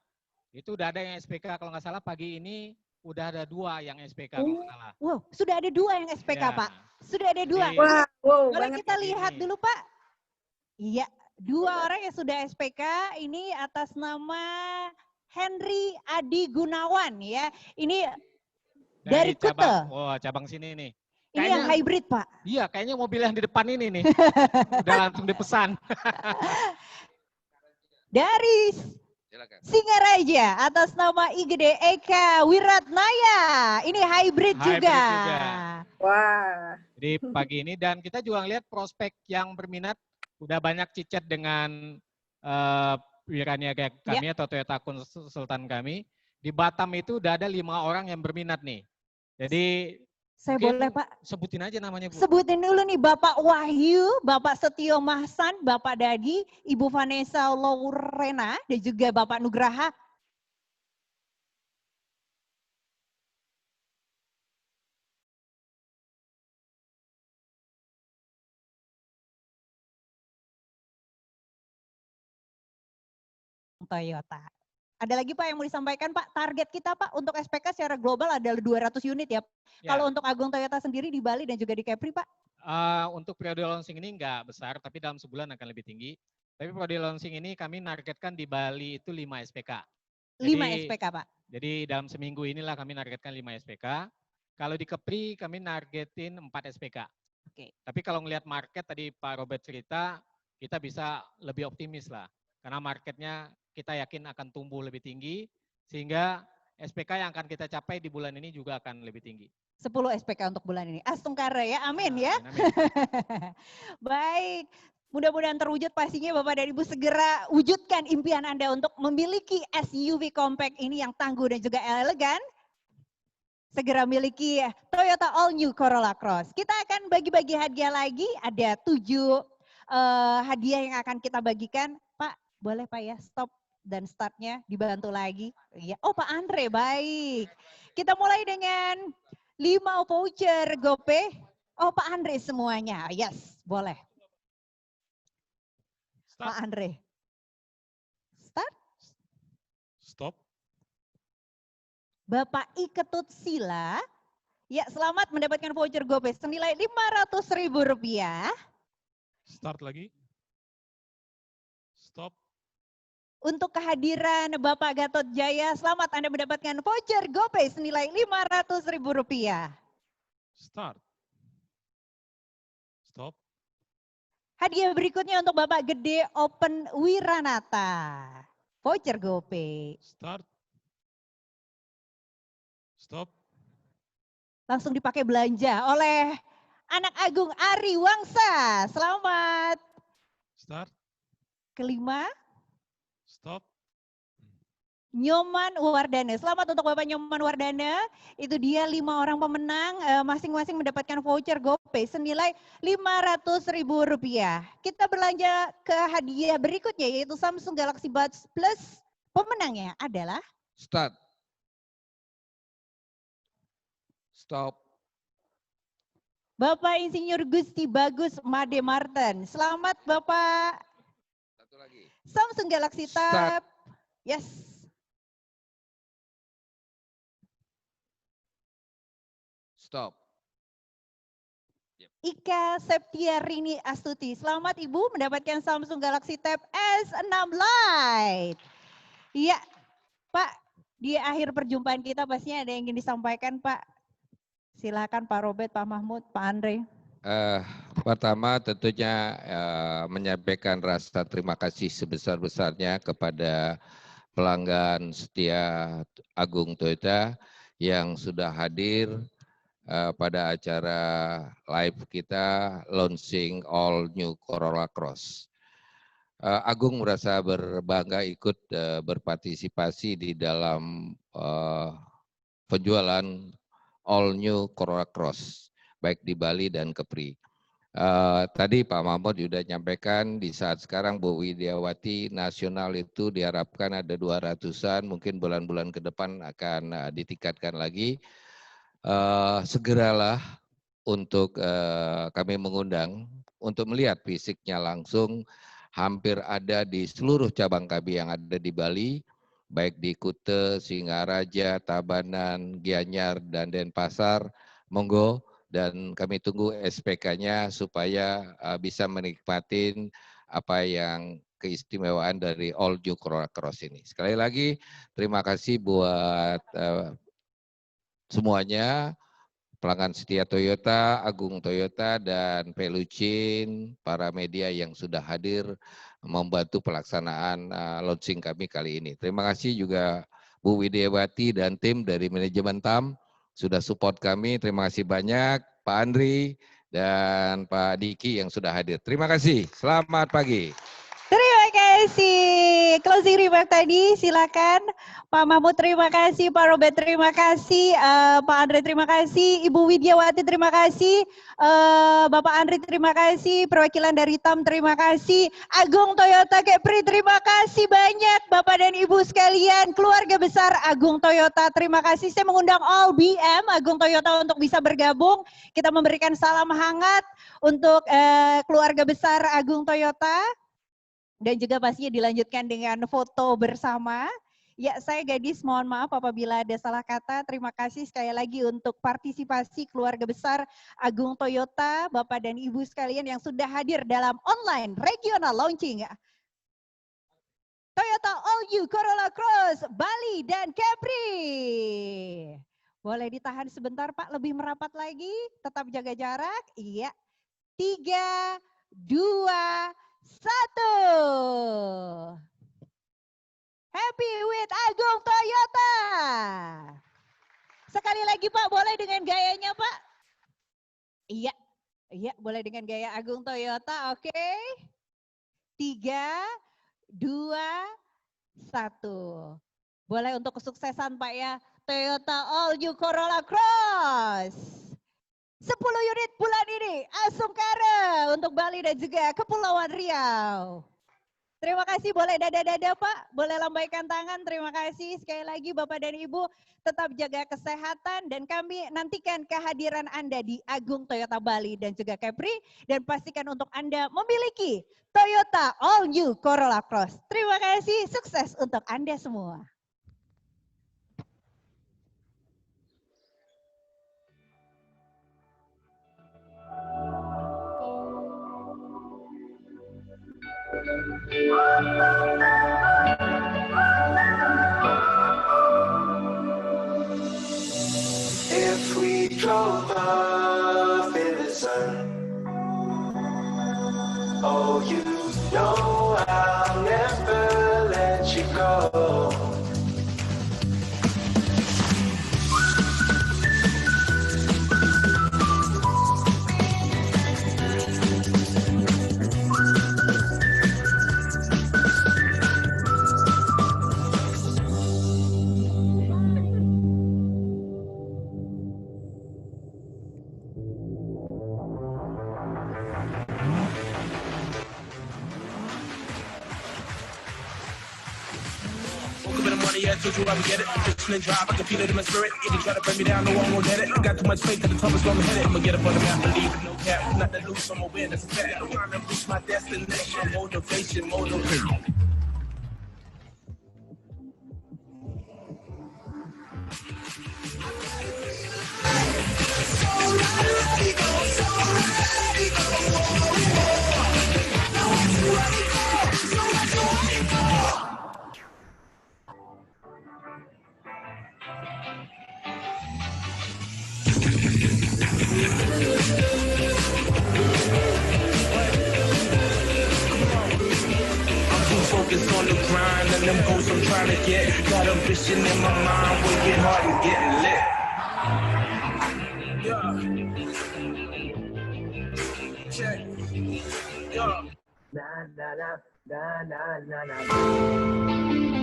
itu udah ada yang SPK, kalau nggak salah pagi ini udah ada 2 yang SPK kalau nggak salah. Wow, sudah ada 2 yang SPK Ya. Pak? Sudah ada 2? Jadi, Wow, boleh kita ini. lihat dulu Pak? Iya, 2 orang yang sudah SPK, ini atas nama Henry Adi Gunawan ya. Ini dari Kute. Cabang sini nih. Ini yang hybrid Pak. Iya, kayaknya mobil yang di depan ini nih. Udah langsung dipesan. Dari Singaraja atas nama IGD Eka Wiratnaya. Ini hybrid juga. Wah. Jadi pagi ini, dan kita juga lihat prospek yang berminat, udah banyak cicat dengan wiraniaga kami atau Toyota konsultan kami. Di Batam itu udah ada 5 orang yang berminat nih. Jadi saya boleh Pak? Sebutin aja namanya Bu. Sebutin dulu nih, Bapak Wahyu, Bapak Setio Mahsan, Bapak Dadi, Ibu Vanessa Laurena, dan juga Bapak Nugraha. Toyota. Ada lagi Pak yang mau disampaikan Pak? Target kita Pak untuk SPK secara global adalah 200 unit ya. Kalau untuk Agung Toyota sendiri di Bali dan juga di Kepri Pak? Untuk periode launching ini nggak besar, tapi dalam sebulan akan lebih tinggi. Tapi periode launching ini kami nargetkan di Bali itu 5 SPK. 5 SPK Pak? Jadi dalam seminggu inilah kami nargetkan 5 SPK. Kalau di Kepri kami nargetin 4 SPK. Oke. Tapi kalau ngelihat market tadi Pak Robert cerita, kita bisa lebih optimis lah. Karena marketnya kita yakin akan tumbuh lebih tinggi, sehingga SPK yang akan kita capai di bulan ini juga akan lebih tinggi. 10 SPK untuk bulan ini. Astungkara ya, amin ya. Amin. Baik, Mudah-mudahan terwujud pastinya Bapak dan Ibu segera wujudkan impian Anda untuk memiliki SUV compact ini yang tangguh dan juga elegan. Segera miliki Toyota All New Corolla Cross. Kita akan bagi-bagi hadiah lagi, ada 7 hadiah yang akan kita bagikan. Pak, boleh Pak ya stop dan startnya dibantu lagi. Ya. Oh Pak Andre, baik. Kita mulai dengan 5 voucher GoPay. Oh Pak Andre semuanya, yes boleh. Pak Andre. Start. Stop. Bapak Iketut Sila. Ya, selamat mendapatkan voucher GoPay senilai Rp500.000. Start lagi. Stop. Untuk kehadiran Bapak Gatot Jaya, selamat Anda mendapatkan voucher GoPay senilai Rp500.000. Start. Stop. Hadiah berikutnya untuk Bapak Gede Open Wiranata. Voucher GoPay. Start. Stop. Langsung dipakai belanja oleh anak agung Ari Wangsa. Selamat. Start. Kelima. Stop. Nyoman Wardana. Selamat untuk Bapak Nyoman Wardana. Itu dia 5 orang pemenang masing-masing mendapatkan voucher GoPay senilai Rp500.000. Kita berlanjut ke hadiah berikutnya yaitu Samsung Galaxy Buds Plus. Pemenangnya adalah Start. Stop. Bapak Insinyur Gusti Bagus Made Martin. Selamat Bapak. Satu lagi. Samsung Galaxy Tab. Yes. Stop. Ika Septiarini Astuti. Selamat Ibu mendapatkan Samsung Galaxy Tab S6 Lite. Iya, Pak, di akhir perjumpaan kita pastinya ada yang ingin disampaikan, Pak. Silakan Pak Robert, Pak Mahmud, Pak Andre. Pertama tentunya menyampaikan rasa terima kasih sebesar-besarnya kepada pelanggan setia Agung Toyota yang sudah hadir pada acara live kita launching All New Corolla Cross. Agung merasa berbangga ikut berpartisipasi di dalam penjualan All New Corolla Cross, baik di Bali dan Kepri. Tadi Pak Mahmud sudah nyampaikan di saat sekarang Bu Widiawati nasional itu diharapkan ada 200-an, mungkin bulan-bulan ke depan akan ditingkatkan lagi. Segeralah untuk kami mengundang untuk melihat fisiknya langsung, hampir ada di seluruh cabang kami yang ada di Bali, baik di Kute, Singaraja, Tabanan, Gianyar, dan Denpasar, monggo, dan kami tunggu SPK-nya supaya bisa menikmati apa yang keistimewaan dari All New Corolla Cross ini. Sekali lagi, terima kasih buat semuanya, pelanggan setia Toyota, Agung Toyota, dan Pelucin, para media yang sudah hadir membantu pelaksanaan launching kami kali ini. Terima kasih juga Bu Widiawati dan tim dari manajemen TAM sudah support kami. Terima kasih banyak Pak Andri dan Pak Diki yang sudah hadir. Terima kasih. Selamat pagi. Terima kasih. Closing remark tadi silakan Pak Mahmud, terima kasih, Pak Robert, terima kasih, Pak Andre, terima kasih, Ibu Widiawati, terima kasih, Bapak Andre, terima kasih, perwakilan dari TAM, terima kasih, Agung Toyota Kepri, terima kasih banyak, Bapak dan Ibu sekalian, keluarga besar Agung Toyota, terima kasih. Saya mengundang all BM Agung Toyota untuk bisa bergabung. Kita memberikan salam hangat untuk keluarga besar Agung Toyota. Dan juga pastinya dilanjutkan dengan foto bersama. Ya, saya gadis, mohon maaf apabila ada salah kata. Terima kasih sekali lagi untuk partisipasi keluarga besar Agung Toyota, Bapak dan Ibu sekalian yang sudah hadir dalam online regional launching Toyota All New Corolla Cross, Bali dan Kepri. Boleh ditahan sebentar Pak, lebih merapat lagi, tetap jaga jarak. Iya, 3, 2, 1. Happy with Agung Toyota. Sekali lagi Pak, boleh dengan gayanya Pak? Iya, boleh dengan gaya Agung Toyota, oke. 3, 2, 1. Boleh untuk kesuksesan Pak ya. Toyota All New Corolla Cross. 10 unit bulan ini, Asumkara untuk Bali dan juga Kepulauan Riau. Terima kasih, boleh dada-dada Pak, boleh lambaikan tangan, terima kasih. Sekali lagi Bapak dan Ibu tetap jaga kesehatan dan kami nantikan kehadiran Anda di Agung Toyota Bali dan juga Capri. Dan pastikan untuk Anda memiliki Toyota All New Corolla Cross. Terima kasih, sukses untuk Anda semua. If we drove off in the sun, oh, you know I'll never let you go. Yeah, I told you I would get it. Discipline drive, I can feel it in my spirit. If you try to bring me down, no one will let it. I got too much faith that the top is gonna hit it. I'ma get up on the map and leave with no cap. Not to lose, I'm aware that's a fact. I'm trying to reach my destination. Motivation, motivation. Focus on the grind and them goals I'm trying to get. Got a vision in my mind, working hard and getting lit. Yeah. Check. Yeah. Na na na na na na na.